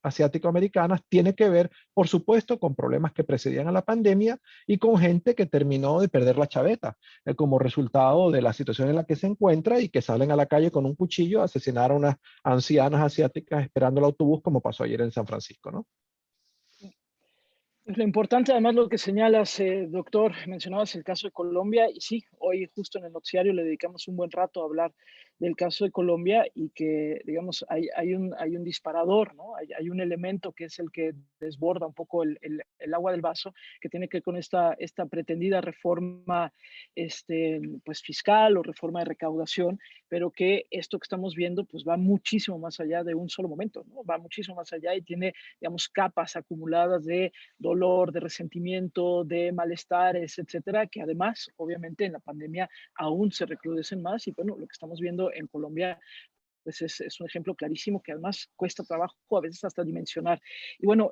[SPEAKER 3] asiático-americanas, tiene que ver, por supuesto, con problemas que precedían a la pandemia y con gente que terminó de perder la chaveta como resultado de la situación en la que se encuentra y que salen a la calle con un cuchillo a asesinar a unas ancianas asiáticas esperando el autobús, como pasó ayer en San Francisco, ¿no?
[SPEAKER 2] Lo importante, además, lo que señalas, doctor, mencionabas el caso de Colombia, y sí, hoy justo en el noticiario le dedicamos un buen rato a hablar del caso de Colombia y que, digamos, hay un disparador, ¿no? Hay un elemento que es el que desborda un poco el agua del vaso, que tiene que ver con esta pretendida reforma pues, fiscal o reforma de recaudación, pero que esto que estamos viendo pues va muchísimo más allá de un solo momento, ¿no? Va muchísimo más allá y tiene, digamos, capas acumuladas de dolor, de resentimiento, de malestares, etcétera, que además, obviamente, en la pandemia aún se recrudecen más. Y bueno, lo que estamos viendo en Colombia pues es un ejemplo clarísimo que además cuesta trabajo a veces hasta dimensionar. Y bueno,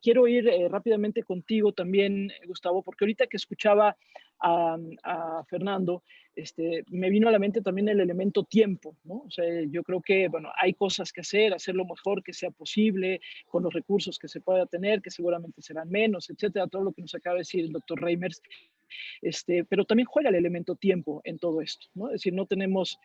[SPEAKER 2] quiero ir rápidamente contigo también, Gustavo, porque ahorita que escuchaba a Fernando, me vino a la mente también el elemento tiempo, ¿no? O sea, yo creo que, bueno, hay cosas que hacer lo mejor que sea posible, con los recursos que se pueda tener, que seguramente serán menos, etcétera, todo lo que nos acaba de decir el doctor Reimers, pero también juega el elemento tiempo en todo esto, ¿no? Es decir, no tenemos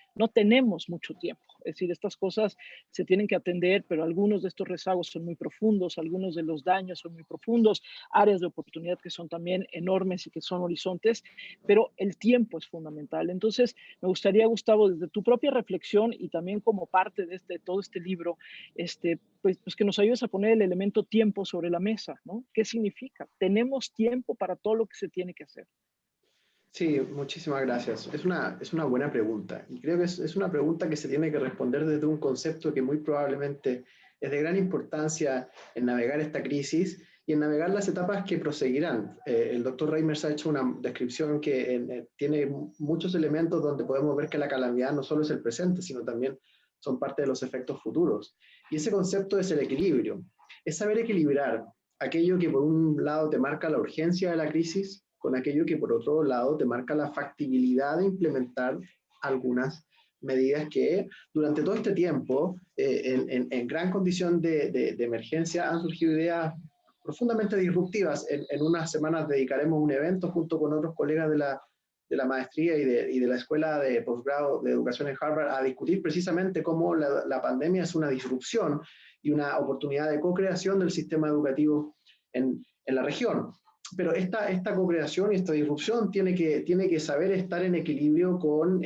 [SPEAKER 2] mucho tiempo. Es decir, estas cosas se tienen que atender, pero algunos de estos rezagos son muy profundos, algunos de los daños son muy profundos, áreas de oportunidad que son también enormes y que son horizontes, pero el tiempo es fundamental. Entonces, me gustaría, Gustavo, desde tu propia reflexión y también como parte de todo este libro, pues que nos ayudes a poner el elemento tiempo sobre la mesa, ¿no? ¿Qué significa? ¿Tenemos tiempo para todo lo que se tiene que hacer?
[SPEAKER 4] Sí, muchísimas gracias. Es una buena pregunta y creo que es una pregunta que se tiene que responder desde un concepto que muy probablemente es de gran importancia en navegar esta crisis y en navegar las etapas que proseguirán. El doctor Reimers ha hecho una descripción que tiene muchos elementos donde podemos ver que la calamidad no solo es el presente, sino también son parte de los efectos futuros. Y ese concepto es el equilibrio. Es saber equilibrar aquello que por un lado te marca la urgencia de la crisis con aquello que por otro lado te marca la factibilidad de implementar algunas medidas que durante todo este tiempo, en gran condición de emergencia, han surgido ideas profundamente disruptivas. En unas semanas dedicaremos un evento junto con otros colegas de la maestría y de la escuela de posgrado de educación en Harvard a discutir precisamente cómo la pandemia es una disrupción y una oportunidad de co-creación del sistema educativo en la región. Pero esta co-creación y esta disrupción tiene que saber estar en equilibrio con,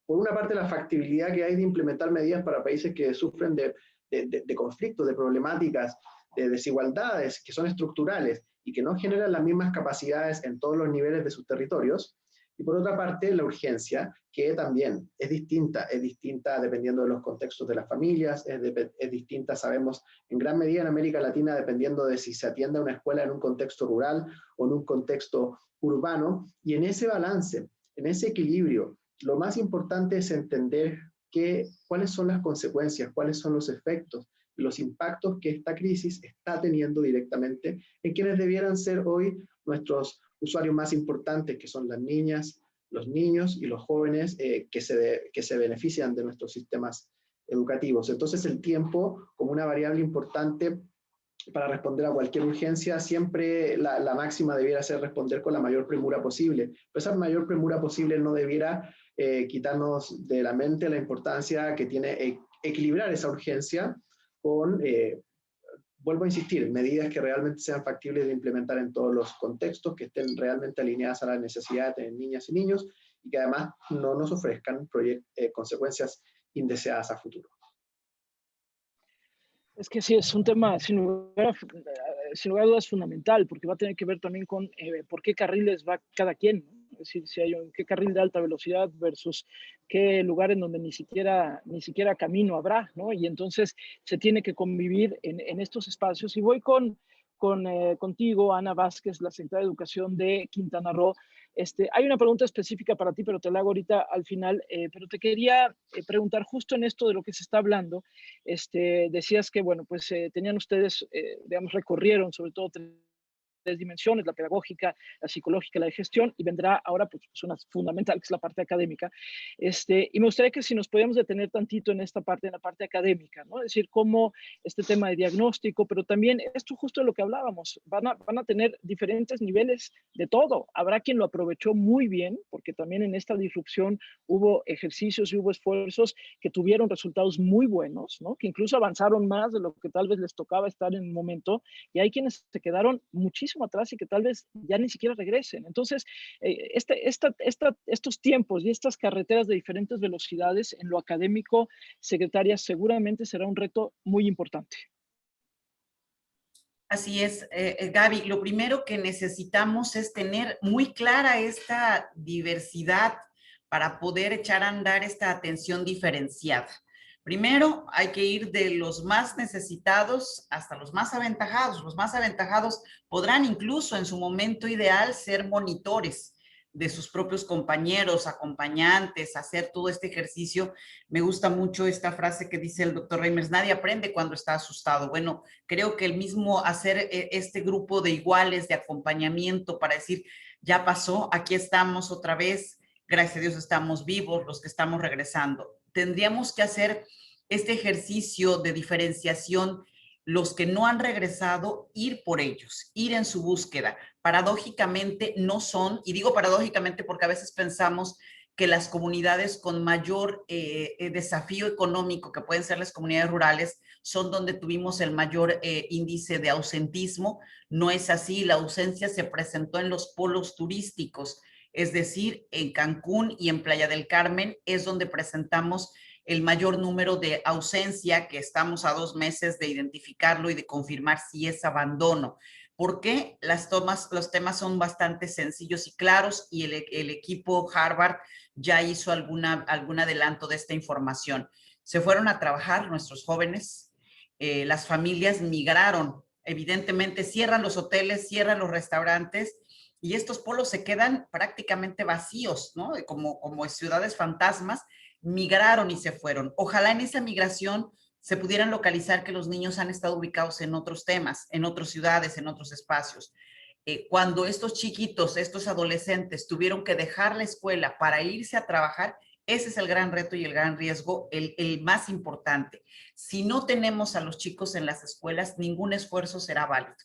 [SPEAKER 4] por una parte, la factibilidad que hay de implementar medidas para países que sufren de conflictos, de problemáticas, de desigualdades que son estructurales y que no generan las mismas capacidades en todos los niveles de sus territorios, Y por otra parte, la urgencia, que también es distinta dependiendo de los contextos de las familias, es distinta, sabemos, en gran medida en América Latina, dependiendo de si se atiende a una escuela en un contexto rural o en un contexto urbano, y en ese balance, en ese equilibrio, lo más importante es entender cuáles son las consecuencias, cuáles son los efectos, los impactos que esta crisis está teniendo directamente en quienes debieran ser hoy nuestros usuarios más importantes, que son las niñas, los niños y los jóvenes que se benefician de nuestros sistemas educativos. Entonces el tiempo, como una variable importante para responder a cualquier urgencia, siempre la máxima debiera ser responder con la mayor premura posible. Pero esa mayor premura posible no debiera quitarnos de la mente la importancia que tiene equilibrar esa urgencia con, vuelvo a insistir, medidas que realmente sean factibles de implementar en todos los contextos, que estén realmente alineadas a las necesidades de niñas y niños y que además no nos ofrezcan consecuencias indeseadas a futuro.
[SPEAKER 2] Es que sí, es un tema sin lugar a dudas fundamental, porque va a tener que ver también con por qué carriles va cada quien, ¿no? Es decir, si hay qué carril de alta velocidad versus qué lugar en donde ni siquiera camino habrá, ¿no? Y entonces se tiene que convivir en estos espacios. Y voy contigo, Ana Vázquez, la secretaria de Educación de Quintana Roo. Hay una pregunta específica para ti, pero te la hago ahorita al final. Pero te quería preguntar justo en esto de lo que se está hablando. Decías que, bueno, pues tenían ustedes, digamos, recorrieron sobre todo tres dimensiones, la pedagógica, la psicológica, la de gestión, y vendrá ahora pues una fundamental, que es la parte académica. Y me gustaría que si nos podíamos detener tantito en esta parte, en la parte académica, ¿no? Es decir, cómo este tema de diagnóstico, pero también esto justo de lo que hablábamos, van a tener diferentes niveles de todo. Habrá quien lo aprovechó muy bien, porque también en esta disrupción hubo ejercicios y hubo esfuerzos que tuvieron resultados muy buenos, ¿no? Que incluso avanzaron más de lo que tal vez les tocaba estar en el momento, y hay quienes se quedaron muchísimo atrás y que tal vez ya ni siquiera regresen. Entonces, estos tiempos y estas carreteras de diferentes velocidades en lo académico, secretaria, seguramente será un reto muy importante.
[SPEAKER 5] Así es, Gaby. Lo primero que necesitamos es tener muy clara esta diversidad para poder echar a andar esta atención diferenciada. Primero, hay que ir de los más necesitados hasta los más aventajados. Los más aventajados podrán incluso en su momento ideal ser monitores de sus propios compañeros, acompañantes, hacer todo este ejercicio. Me gusta mucho esta frase que dice el doctor Reimers: nadie aprende cuando está asustado. Bueno, creo que el mismo hacer este grupo de iguales, de acompañamiento para decir, ya pasó, aquí estamos otra vez, gracias a Dios estamos vivos, los que estamos regresando. Tendríamos que hacer este ejercicio de diferenciación, los que no han regresado, ir por ellos, ir en su búsqueda. Paradójicamente no son, y digo paradójicamente porque a veces pensamos que las comunidades con mayor desafío económico, que pueden ser las comunidades rurales, son donde tuvimos el mayor índice de ausentismo. No es así, la ausencia se presentó en los polos turísticos, es decir, en Cancún y en Playa del Carmen es donde presentamos el mayor número de ausencia, que estamos a 2 meses de identificarlo y de confirmar si es abandono. ¿Por qué? Los temas son bastante sencillos y claros, y el equipo Harvard ya hizo algún adelanto de esta información. Se fueron a trabajar nuestros jóvenes, las familias migraron, evidentemente cierran los hoteles, cierran los restaurantes, y estos polos se quedan prácticamente vacíos, ¿no? Como ciudades fantasmas, migraron y se fueron. Ojalá en esa migración se pudieran localizar que los niños han estado ubicados en otros temas, en otras ciudades, en otros espacios. Cuando estos chiquitos, estos adolescentes tuvieron que dejar la escuela para irse a trabajar, ese es el gran reto y el gran riesgo, el más importante. Si no tenemos a los chicos en las escuelas, ningún esfuerzo será válido.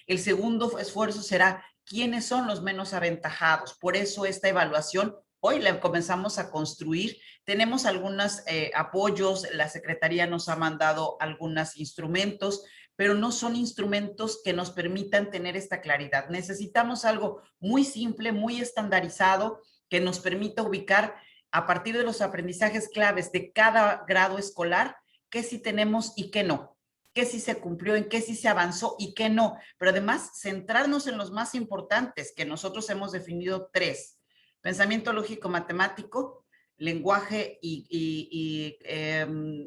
[SPEAKER 5] El segundo esfuerzo será quiénes son los menos aventajados. Por eso esta evaluación hoy la comenzamos a construir. Tenemos algunos apoyos, la Secretaría nos ha mandado algunos instrumentos, pero no son instrumentos que nos permitan tener esta claridad. Necesitamos algo muy simple, muy estandarizado, que nos permita ubicar a partir de los aprendizajes claves de cada grado escolar, qué sí tenemos y qué no, qué sí se cumplió, en qué sí se avanzó y qué no. Pero además, centrarnos en los más importantes, que nosotros hemos definido 3. pensamiento lógico matemático, lenguaje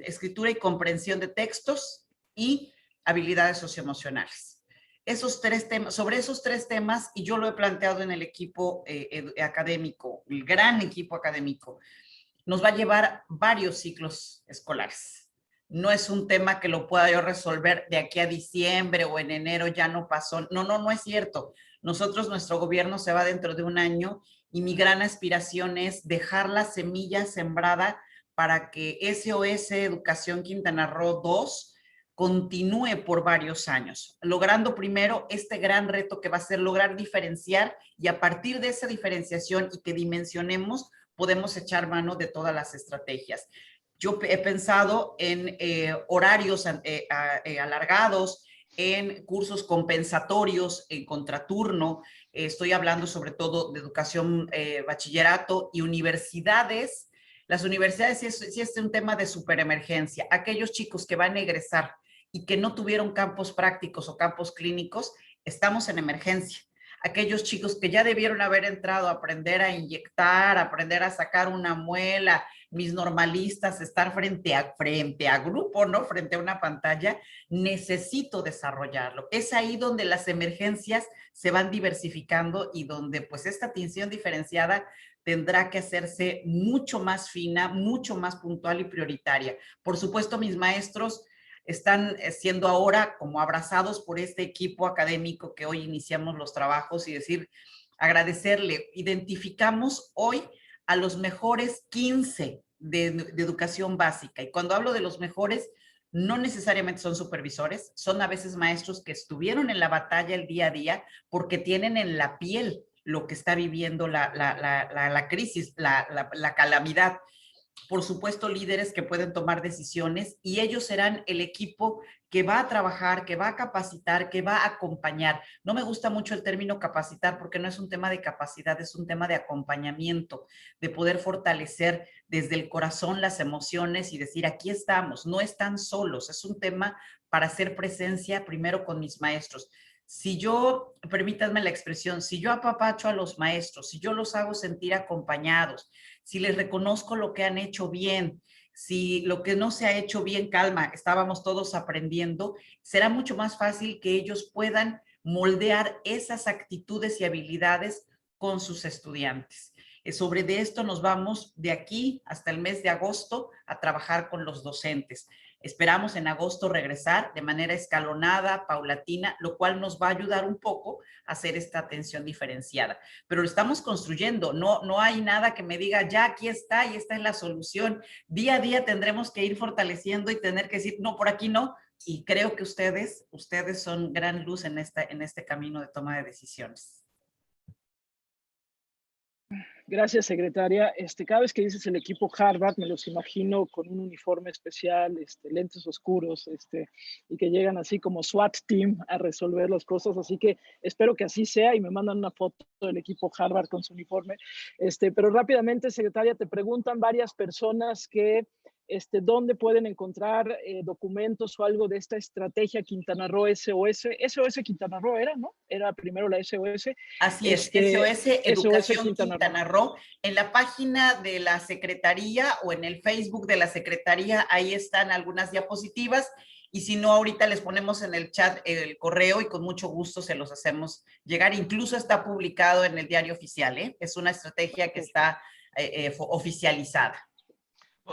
[SPEAKER 5] escritura y comprensión de textos y habilidades socioemocionales. Esos 3 temas, sobre esos 3 temas, y yo lo he planteado en el equipo académico, el gran equipo académico, nos va a llevar varios ciclos escolares. No es un tema que lo pueda yo resolver de aquí a diciembre o en enero, ya no pasó. No es cierto. Nuestro gobierno se va dentro de un año y mi gran aspiración es dejar la semilla sembrada para que SOS Educación Quintana Roo 2 continúe por varios años, logrando primero este gran reto que va a ser lograr diferenciar, y a partir de esa diferenciación y que dimensionemos, podemos echar mano de todas las estrategias. Yo he pensado en horarios alargados, en cursos compensatorios, en contraturno. Estoy hablando sobre todo de educación, bachillerato y universidades. Las universidades sí es un tema de superemergencia. Aquellos chicos que van a egresar y que no tuvieron campos prácticos o campos clínicos, estamos en emergencia. Aquellos chicos que ya debieron haber entrado a aprender a inyectar, a aprender a sacar una muela, mis normalistas, estar frente a grupo, ¿no? Frente a una pantalla, necesito desarrollarlo. Es ahí donde las emergencias se van diversificando y donde pues esta atención diferenciada tendrá que hacerse mucho más fina, mucho más puntual y prioritaria. Por supuesto, mis maestros están siendo ahora como abrazados por este equipo académico que hoy iniciamos los trabajos, y decir, agradecerle. Identificamos hoy a los mejores 15 de educación básica, y cuando hablo de los mejores, no necesariamente son supervisores, son a veces maestros que estuvieron en la batalla el día a día porque tienen en la piel lo que está viviendo la crisis, la calamidad. Por supuesto, líderes que pueden tomar decisiones, y ellos serán el equipo que va a trabajar, que va a capacitar, que va a acompañar. No me gusta mucho el término capacitar porque no es un tema de capacidad, es un tema de acompañamiento, de poder fortalecer desde el corazón las emociones y decir, aquí estamos, no están solos. Es un tema para hacer presencia primero con mis maestros. Si yo, permítanme la expresión, si yo apapacho a los maestros, si yo los hago sentir acompañados, si les reconozco lo que han hecho bien, si lo que no se ha hecho bien, calma, estábamos todos aprendiendo, será mucho más fácil que ellos puedan moldear esas actitudes y habilidades con sus estudiantes. Sobre de esto nos vamos de aquí hasta el mes de agosto a trabajar con los docentes. Esperamos en agosto regresar de manera escalonada, paulatina, lo cual nos va a ayudar un poco a hacer esta atención diferenciada. Pero lo estamos construyendo, no hay nada que me diga, ya aquí está y esta es la solución. Día a día tendremos que ir fortaleciendo y tener que decir, no, por aquí no. Y creo que ustedes son gran luz en este camino de toma de decisiones.
[SPEAKER 2] Gracias, secretaria. Cada vez que dices el equipo Harvard, me los imagino con un uniforme especial, lentes oscuros, y que llegan así como SWAT team a resolver las cosas. Así que espero que así sea y me mandan una foto del equipo Harvard con su uniforme. Pero rápidamente, secretaria, te preguntan varias personas que dónde pueden encontrar documentos o algo de esta estrategia Quintana Roo SOS. SOS Quintana Roo era, ¿no? Era primero la SOS.
[SPEAKER 5] Así es, SOS Educación Quintana Roo. En la página de la Secretaría o en el Facebook de la Secretaría, ahí están algunas diapositivas. Y si no, ahorita les ponemos en el chat el correo y con mucho gusto se los hacemos llegar. Incluso está publicado en el Diario Oficial, ¿eh? Es una estrategia que está oficializada.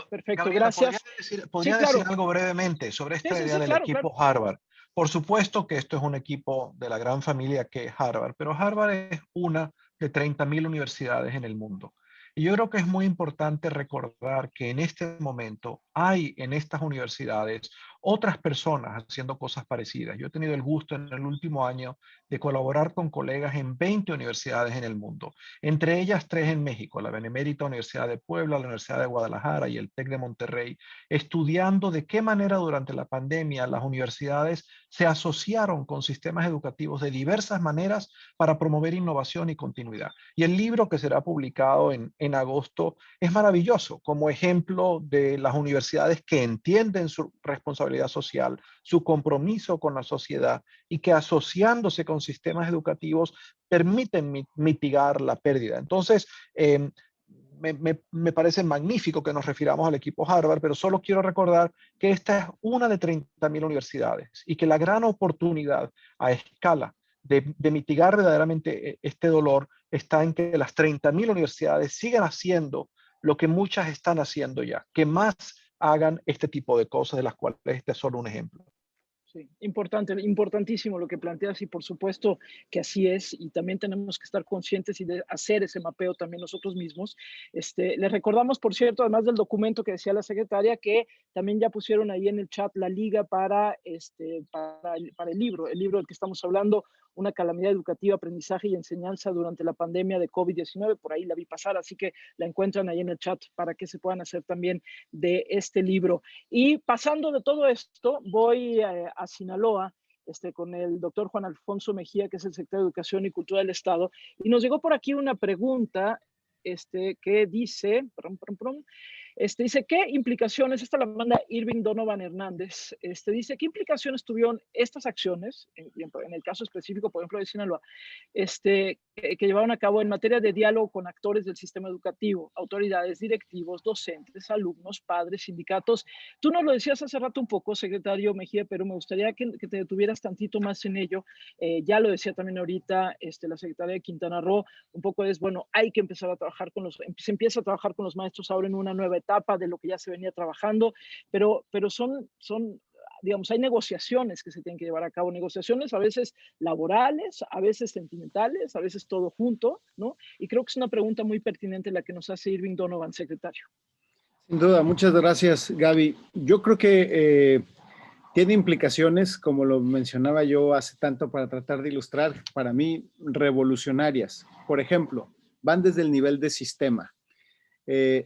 [SPEAKER 3] Perfecto, Gabriela, gracias. ¿Podría decir algo brevemente sobre esta idea del equipo Harvard? Por supuesto que esto es un equipo de la gran familia que es Harvard, pero Harvard es una de 30.000 universidades en el mundo. Y yo creo que es muy importante recordar que en este momento hay en estas universidades otras personas haciendo cosas parecidas. Yo he tenido el gusto en el último año de colaborar con colegas en 20 universidades en el mundo, entre ellas 3 en México, la Benemérita Universidad de Puebla, la Universidad de Guadalajara y el TEC de Monterrey, estudiando de qué manera durante la pandemia las universidades se asociaron con sistemas educativos de diversas maneras para promover innovación y continuidad. Y el libro que será publicado en agosto es maravilloso como ejemplo de las universidades que entienden su responsabilidad responsabilidad social, su compromiso con la sociedad y que asociándose con sistemas educativos permiten mitigar la pérdida. Entonces, me parece magnífico que nos refiramos al equipo Harvard, pero solo quiero recordar que esta es una de 30.000 universidades y que la gran oportunidad a escala de mitigar verdaderamente este dolor está en que las 30.000 universidades sigan haciendo lo que muchas están haciendo ya, que más hagan este tipo de cosas, de las cuales este es solo un ejemplo.
[SPEAKER 2] Sí, importante, importantísimo lo que planteas y por supuesto que así es y también tenemos que estar conscientes y de hacer ese mapeo también nosotros mismos. Les recordamos, por cierto, además del documento que decía la secretaria, que también ya pusieron ahí en el chat la liga para el libro del que estamos hablando, Una calamidad educativa, aprendizaje y enseñanza durante la pandemia de COVID-19, por ahí la vi pasar, así que la encuentran ahí en el chat para que se puedan hacer también de este libro. Y pasando de todo esto, voy a Sinaloa con el doctor Juan Alfonso Mejía, que es el secretario de Educación y Cultura del Estado, y nos llegó por aquí una pregunta que dice, dice, ¿qué implicaciones, esta la manda Irving Donovan Hernández, dice, ¿qué implicaciones tuvieron estas acciones, en el caso específico, por ejemplo, de Sinaloa, que llevaron a cabo en materia de diálogo con actores del sistema educativo, autoridades, directivos, docentes, alumnos, padres, sindicatos? Tú nos lo decías hace rato un poco, secretario Mejía, pero me gustaría que te detuvieras tantito más en ello. Ya lo decía también ahorita la secretaria de Quintana Roo, un poco es, bueno, hay que empezar a trabajar se empieza a trabajar con los maestros ahora en una nueva etapa de lo que ya se venía trabajando, pero son digamos, hay negociaciones que se tienen que llevar a cabo, negociaciones a veces laborales, a veces sentimentales, a veces todo junto, ¿no? Y creo que es una pregunta muy pertinente la que nos hace Irving Donovan, secretario.
[SPEAKER 6] Sin duda, muchas gracias, Gaby. Yo creo que tiene implicaciones, como lo mencionaba yo hace tanto para tratar de ilustrar, para mí, revolucionarias. Por ejemplo, van desde el nivel de sistema.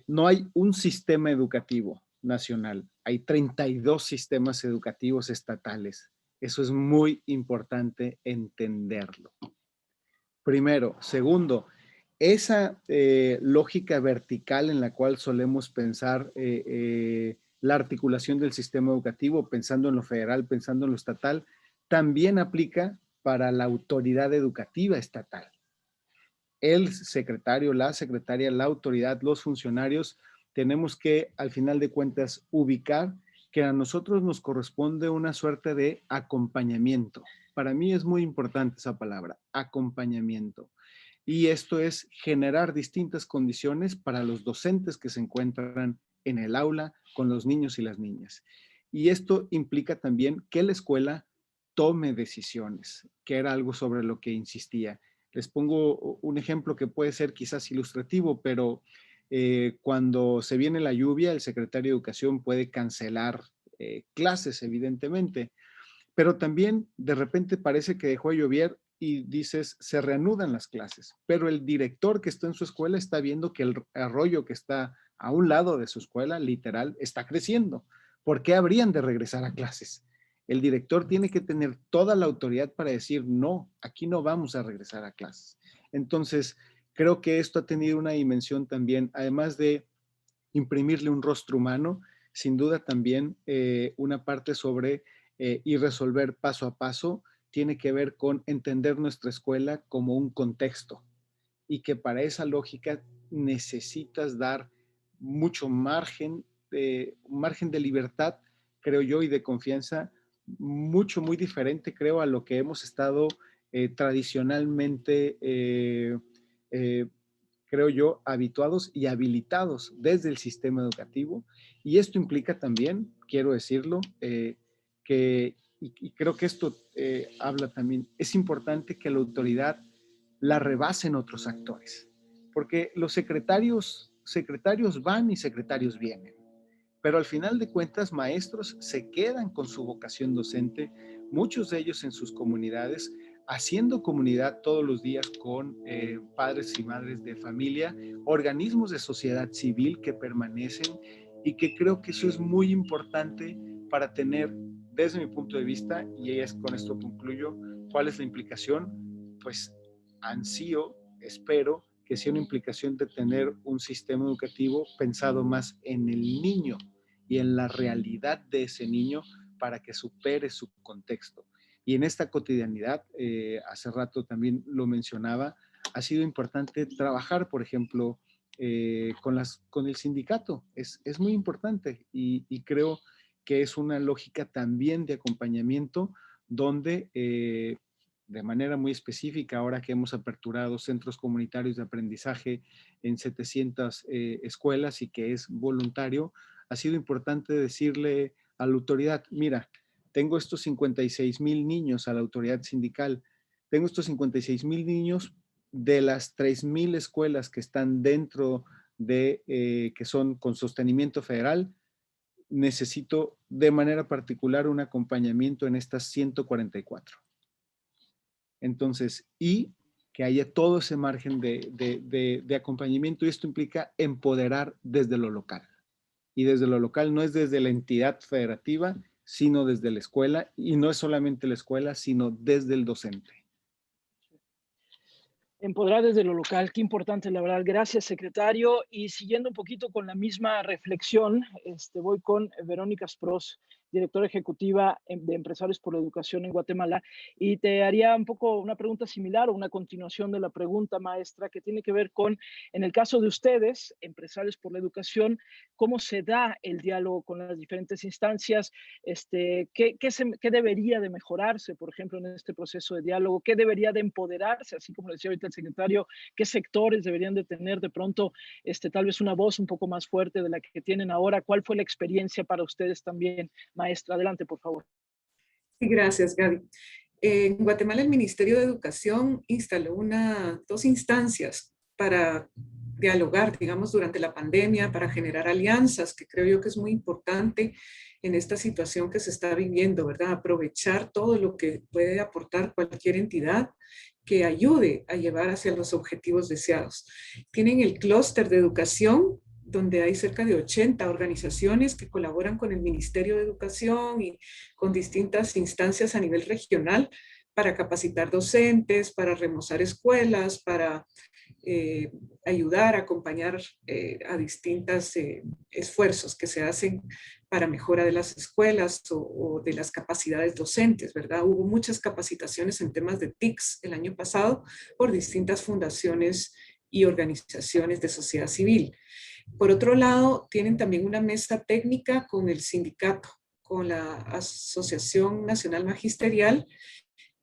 [SPEAKER 6] No hay un sistema educativo nacional, hay 32 sistemas educativos estatales. Eso es muy importante entenderlo. Primero. Segundo, esa lógica vertical en la cual solemos pensar la articulación del sistema educativo, pensando en lo federal, pensando en lo estatal, también aplica para la autoridad educativa estatal. El secretario, la secretaria, la autoridad, los funcionarios, tenemos que, al final de cuentas, ubicar que a nosotros nos corresponde una suerte de acompañamiento. Para mí es muy importante esa palabra, acompañamiento. Y esto es generar distintas condiciones para los docentes que se encuentran en el aula con los niños y las niñas. Y esto implica también que la escuela tome decisiones, que era algo sobre lo que insistía. Les pongo un ejemplo que puede ser quizás ilustrativo, pero cuando se viene la lluvia, el secretario de Educación puede cancelar clases, evidentemente, pero también de repente parece que dejó de llover y dices, se reanudan las clases, pero el director que está en su escuela está viendo que el arroyo que está a un lado de su escuela, literal, está creciendo. ¿Por qué habrían de regresar a clases? El director tiene que tener toda la autoridad para decir, no, aquí no vamos a regresar a clases. Entonces, creo que esto ha tenido una dimensión también, además de imprimirle un rostro humano, sin duda también una parte sobre y resolver paso a paso, tiene que ver con entender nuestra escuela como un contexto y que para esa lógica necesitas dar mucho margen de libertad, creo yo, y de confianza, muy diferente, creo, a lo que hemos estado tradicionalmente, creo yo, habituados y habilitados desde el sistema educativo. Y esto implica también, quiero decirlo, y creo que esto habla también, es importante que la autoridad la rebasen otros actores, porque los secretarios van y secretarios vienen, pero al final de cuentas maestros se quedan con su vocación docente, muchos de ellos en sus comunidades, haciendo comunidad todos los días con padres y madres de familia, organismos de sociedad civil que permanecen y que creo que eso es muy importante para tener, desde mi punto de vista, y con esto concluyo, ¿cuál es la implicación? Pues ansío, espero que sea una implicación de tener un sistema educativo pensado más en el niño y en la realidad de ese niño para que supere su contexto. Y en esta cotidianidad, hace rato también lo mencionaba, ha sido importante trabajar, por ejemplo, con el sindicato. Es muy importante y creo que es una lógica también de acompañamiento donde de manera muy específica, ahora que hemos aperturado centros comunitarios de aprendizaje en 700 escuelas y que es voluntario, ha sido importante decirle a la autoridad, mira, tengo estos 56,000 niños, a la autoridad sindical, tengo estos 56,000 niños de las 3,000 escuelas que están dentro de, que son con sostenimiento federal, necesito de manera particular un acompañamiento en estas 144. Entonces, y que haya todo ese margen de acompañamiento, y esto implica empoderar desde lo local. Y desde lo local no es desde la entidad federativa, sino desde la escuela, y no es solamente la escuela, sino desde el docente.
[SPEAKER 2] Empoderar desde lo local, qué importante, la verdad. Gracias, secretario. Y siguiendo un poquito con la misma reflexión, voy con Verónica Spross, directora ejecutiva de Empresarios por la Educación en Guatemala, y te haría un poco una pregunta similar o una continuación de la pregunta, maestra, que tiene que ver con, en el caso de ustedes, Empresarios por la Educación, ¿cómo se da el diálogo con las diferentes instancias? ¿Qué debería de mejorarse, por ejemplo, en este proceso de diálogo? ¿Qué debería de empoderarse? Así como decía ahorita el secretario, ¿qué sectores deberían de tener de pronto tal vez una voz un poco más fuerte de la que tienen ahora? ¿Cuál fue la experiencia para ustedes también? Maestra, adelante, por favor.
[SPEAKER 7] Sí, gracias, Gaby. En Guatemala, el Ministerio de Educación instaló dos instancias para dialogar, digamos, durante la pandemia, para generar alianzas, que creo yo que es muy importante en esta situación que se está viviendo, ¿verdad? Aprovechar todo lo que puede aportar cualquier entidad que ayude a llevar hacia los objetivos deseados. Tienen el clúster de educación, donde hay cerca de 80 organizaciones que colaboran con el Ministerio de Educación y con distintas instancias a nivel regional para capacitar docentes, para remozar escuelas, para ayudar, acompañar a distintos esfuerzos que se hacen para mejora de las escuelas o de las capacidades docentes, ¿verdad? Hubo muchas capacitaciones en temas de TICs el año pasado por distintas fundaciones y organizaciones de sociedad civil. Por otro lado, tienen también una mesa técnica con el sindicato, con la Asociación Nacional Magisterial,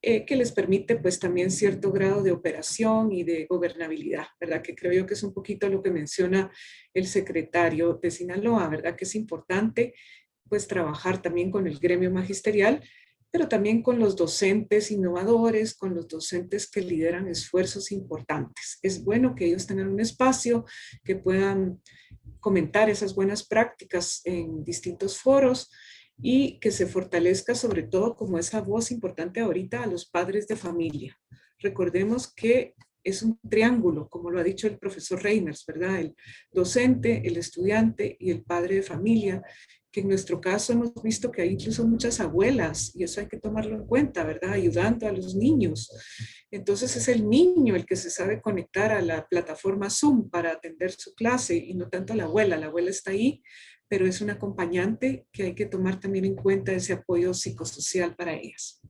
[SPEAKER 7] que les permite pues también cierto grado de operación y de gobernabilidad, ¿verdad? Que creo yo que es un poquito lo que menciona el secretario de Sinaloa, ¿verdad? Que es importante pues trabajar también con el gremio magisterial, pero también con los docentes innovadores, con los docentes que lideran esfuerzos importantes. Es bueno que ellos tengan un espacio, que puedan comentar esas buenas prácticas en distintos foros y que se fortalezca sobre todo como esa voz importante ahorita a los padres de familia. Recordemos que es un triángulo, como lo ha dicho el profesor Reimers, ¿verdad? El docente, el estudiante y el padre de familia, que en nuestro caso hemos visto que hay incluso muchas abuelas, y eso hay que tomarlo en cuenta, ¿verdad? Ayudando a los niños. Entonces es el niño el que se sabe conectar a la plataforma Zoom para atender su clase y no tanto la abuela está ahí, pero es un acompañante que hay que tomar también en cuenta ese apoyo psicosocial para ellas.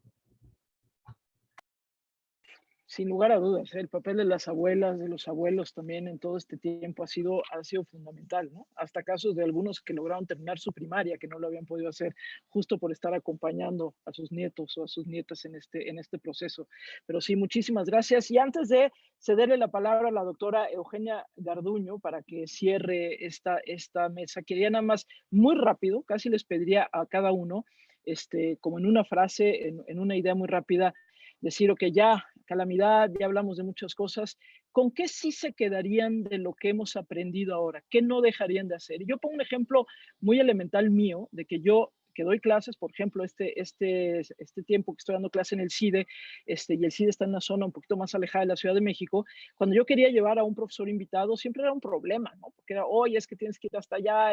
[SPEAKER 2] Sin lugar a dudas, el papel de las abuelas, de los abuelos también en todo este tiempo ha sido fundamental, ¿no? Hasta casos de algunos que lograron terminar su primaria, que no lo habían podido hacer justo por estar acompañando a sus nietos o a sus nietas en este proceso. Pero sí, muchísimas gracias. Y antes de cederle la palabra a la doctora Eugenia Garduño para que cierre esta mesa, quería nada más muy rápido, casi les pediría a cada uno, como en una frase, en una idea muy rápida, decir, ok, ya, calamidad, ya hablamos de muchas cosas, ¿con qué sí se quedarían de lo que hemos aprendido ahora? ¿Qué no dejarían de hacer? Y yo pongo un ejemplo muy elemental mío, de que yo que doy clases, por ejemplo, este tiempo que estoy dando clase en el CIDE, y el CIDE está en una zona un poquito más alejada de la Ciudad de México, cuando yo quería llevar a un profesor invitado, siempre era un problema, ¿no? Porque era, oye, es que tienes que ir hasta allá,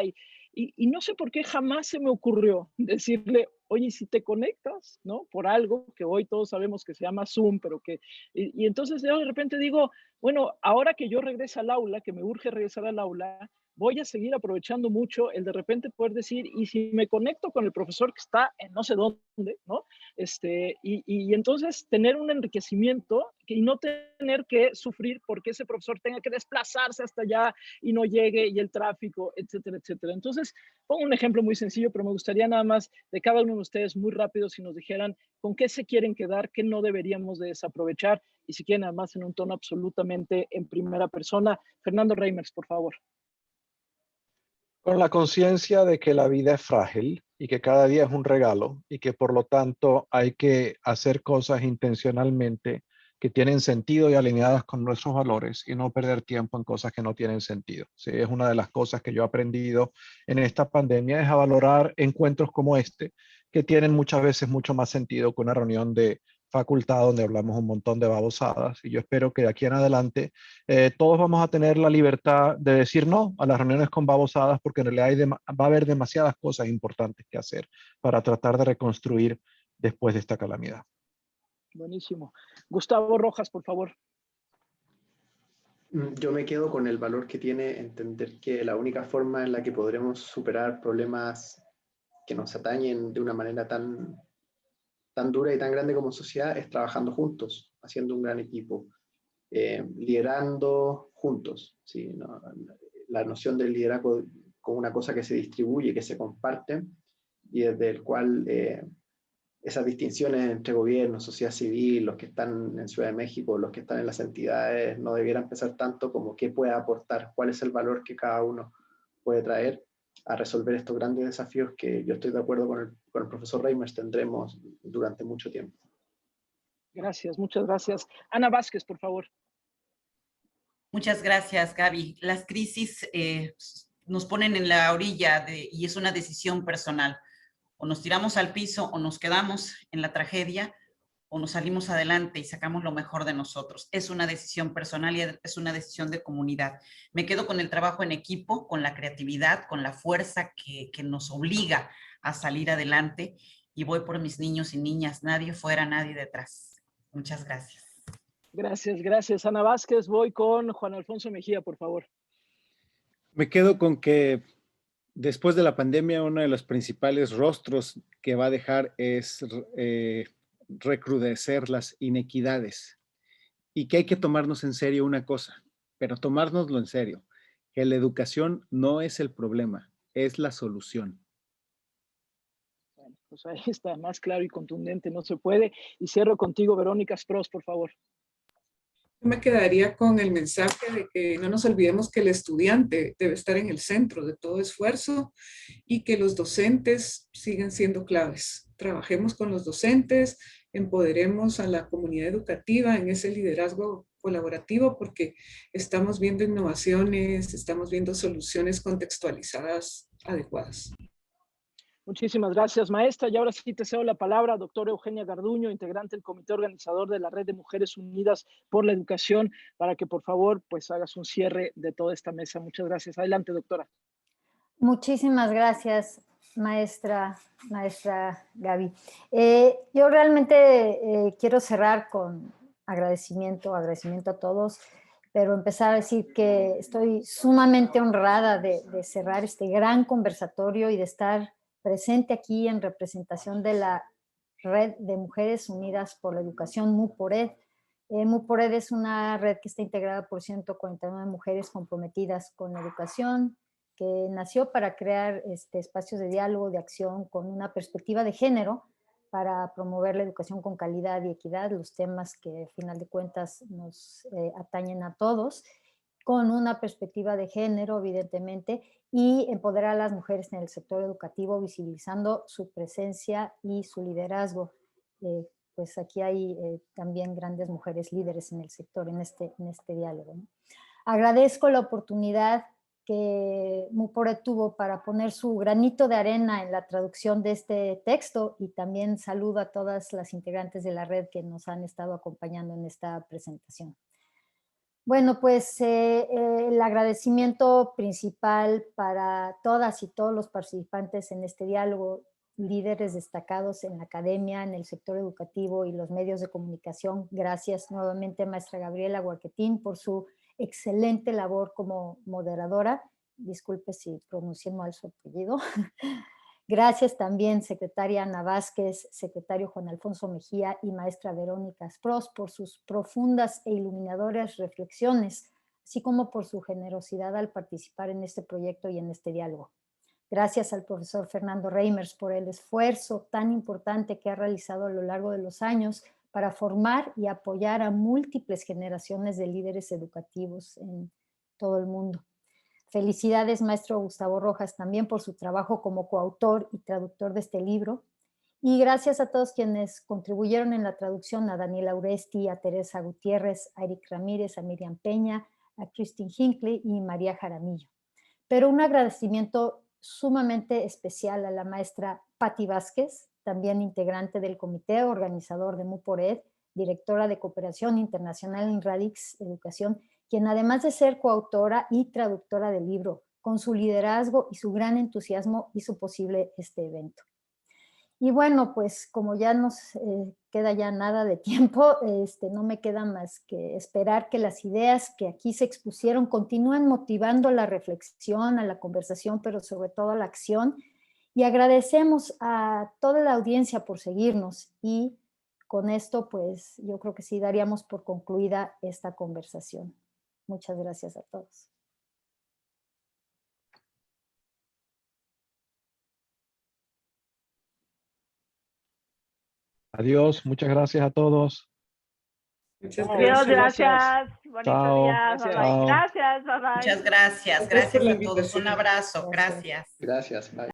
[SPEAKER 2] y no sé por qué jamás se me ocurrió decirle, oye, si te conectas, ¿no? Por algo que hoy todos sabemos que se llama Zoom, pero que, y entonces yo de repente digo, bueno, ahora que yo regreso al aula, que me urge regresar al aula, voy a seguir aprovechando mucho el de repente poder decir, y si me conecto con el profesor que está en no sé dónde, ¿no? Y entonces tener un enriquecimiento y no tener que sufrir porque ese profesor tenga que desplazarse hasta allá y no llegue y el tráfico, etcétera, etcétera. Entonces, pongo un ejemplo muy sencillo, pero me gustaría nada más de cada uno de ustedes muy rápido si nos dijeran con qué se quieren quedar, qué no deberíamos de desaprovechar y si quieren además en un tono absolutamente en primera persona. Fernando Reimers, por favor.
[SPEAKER 3] Con la conciencia de que la vida es frágil y que cada día es un regalo y que por lo tanto hay que hacer cosas intencionalmente que tienen sentido y alineadas con nuestros valores y no perder tiempo en cosas que no tienen sentido. Sí, es una de las cosas que yo he aprendido en esta pandemia, es a valorar encuentros como este, que tienen muchas veces mucho más sentido que una reunión de facultad donde hablamos un montón de babosadas. Y yo espero que de aquí en adelante todos vamos a tener la libertad de decir no a las reuniones con babosadas, porque en realidad va a haber demasiadas cosas importantes que hacer para tratar de reconstruir después de esta calamidad.
[SPEAKER 2] Buenísimo. Gustavo Rojas, por favor.
[SPEAKER 4] Yo me quedo con el valor que tiene entender que la única forma en la que podremos superar problemas que nos atañen de una manera tan dura y tan grande como sociedad es trabajando juntos, haciendo un gran equipo, liderando juntos. ¿Sí? ¿No? La noción del liderazgo como una cosa que se distribuye, que se comparte, y desde el cual esas distinciones entre gobierno, sociedad civil, los que están en Ciudad de México, los que están en las entidades, no debieran pensar tanto como qué puede aportar, cuál es el valor que cada uno puede traer a resolver estos grandes desafíos que yo estoy de acuerdo con el profesor Reimers tendremos durante mucho tiempo.
[SPEAKER 2] Gracias, muchas gracias. Ana Vázquez, por favor.
[SPEAKER 5] Muchas gracias, Gaby. Las crisis nos ponen en la orilla y es una decisión personal. O nos tiramos al piso o nos quedamos en la tragedia o nos salimos adelante y sacamos lo mejor de nosotros. Es una decisión personal y es una decisión de comunidad. Me quedo con el trabajo en equipo, con la creatividad, con la fuerza que nos obliga a salir adelante y voy por mis niños y niñas, nadie fuera, nadie detrás. Muchas gracias.
[SPEAKER 2] Gracias, gracias. Ana Vázquez, voy con Juan Alfonso Mejía, por favor.
[SPEAKER 6] Me quedo con que después de la pandemia, uno de los principales rostros que va a dejar es recrudecer las inequidades y que hay que tomarnos en serio una cosa, pero tomárnoslo en serio, que la educación no es el problema, es la solución.
[SPEAKER 2] Bueno, pues ahí está, más claro y contundente, no se puede. Y cierro contigo, Verónica Spross, por favor.
[SPEAKER 7] Yo me quedaría con el mensaje de que no nos olvidemos que el estudiante debe estar en el centro de todo esfuerzo y que los docentes siguen siendo claves. Trabajemos con los docentes, empoderemos a la comunidad educativa en ese liderazgo colaborativo porque estamos viendo innovaciones, estamos viendo soluciones contextualizadas adecuadas.
[SPEAKER 2] Muchísimas gracias, maestra. Y ahora sí te cedo la palabra, doctora Eugenia Garduño, integrante del comité organizador de la Red de Mujeres Unidas por la Educación, para que por favor pues hagas un cierre de toda esta mesa. Muchas gracias. Adelante, doctora.
[SPEAKER 8] Muchísimas gracias, maestra Gaby. Yo realmente quiero cerrar con agradecimiento a todos, pero empezar a decir que estoy sumamente honrada de cerrar este gran conversatorio y de estar presente aquí en representación de la Red de Mujeres Unidas por la Educación, MUPORED. MUPORED es una red que está integrada por 149 mujeres comprometidas con la educación, que nació para crear espacios de diálogo, de acción con una perspectiva de género para promover la educación con calidad y equidad, los temas que al final de cuentas nos atañen a todos, con una perspectiva de género, evidentemente, y empoderar a las mujeres en el sector educativo, visibilizando su presencia y su liderazgo. Pues aquí hay también grandes mujeres líderes en el sector, en este diálogo, ¿no? Agradezco la oportunidad que MUPORED tuvo para poner su granito de arena en la traducción de este texto y también saludo a todas las integrantes de la red que nos han estado acompañando en esta presentación. Bueno, pues el agradecimiento principal para todas y todos los participantes en este diálogo, líderes destacados en la academia, en el sector educativo y los medios de comunicación. Gracias nuevamente, maestra Gabriela Huarquetín, por su excelente labor como moderadora disculpe si pronuncié mal su apellido. Gracias también, secretaria Ana Vázquez, secretario Juan Alfonso Mejía y maestra Verónica Asprós por sus profundas e iluminadoras reflexiones, así como por su generosidad al participar en este proyecto y en este diálogo. Gracias al profesor Fernando Reimers por el esfuerzo tan importante que ha realizado a lo largo de los años para formar y apoyar a múltiples generaciones de líderes educativos en todo el mundo. Felicidades, maestro Gustavo Rojas, también por su trabajo como coautor y traductor de este libro. Y gracias a todos quienes contribuyeron en la traducción, a Daniela Uresti, a Teresa Gutiérrez, a Eric Ramírez, a Miriam Peña, a Christine Hinckley y María Jaramillo. Pero un agradecimiento sumamente especial a la maestra Patti Vázquez, también integrante del comité organizador de MUPORED, directora de Cooperación Internacional en Radix Educación, quien además de ser coautora y traductora del libro, con su liderazgo y su gran entusiasmo hizo posible este evento. Y bueno, pues como ya nos queda ya nada de tiempo, no me queda más que esperar que las ideas que aquí se expusieron continúen motivando la reflexión, a la conversación, pero sobre todo a la acción. Y agradecemos a toda la audiencia por seguirnos y con esto pues yo creo que sí daríamos por concluida esta conversación. Muchas gracias a todos.
[SPEAKER 3] Adiós, muchas gracias a todos.
[SPEAKER 7] Muchas
[SPEAKER 1] Adiós,
[SPEAKER 7] gracias.
[SPEAKER 1] gracias. Bonito
[SPEAKER 3] Chao.
[SPEAKER 1] día.
[SPEAKER 2] Gracias.
[SPEAKER 1] Bye, bye.
[SPEAKER 3] Chao.
[SPEAKER 1] Gracias, bye, bye.
[SPEAKER 5] Muchas gracias.
[SPEAKER 7] Gracias por
[SPEAKER 5] Gracias
[SPEAKER 7] la
[SPEAKER 5] a todos. Un
[SPEAKER 7] invitación.
[SPEAKER 5] abrazo.
[SPEAKER 8] Gracias.
[SPEAKER 5] Gracias.
[SPEAKER 4] Gracias, bye.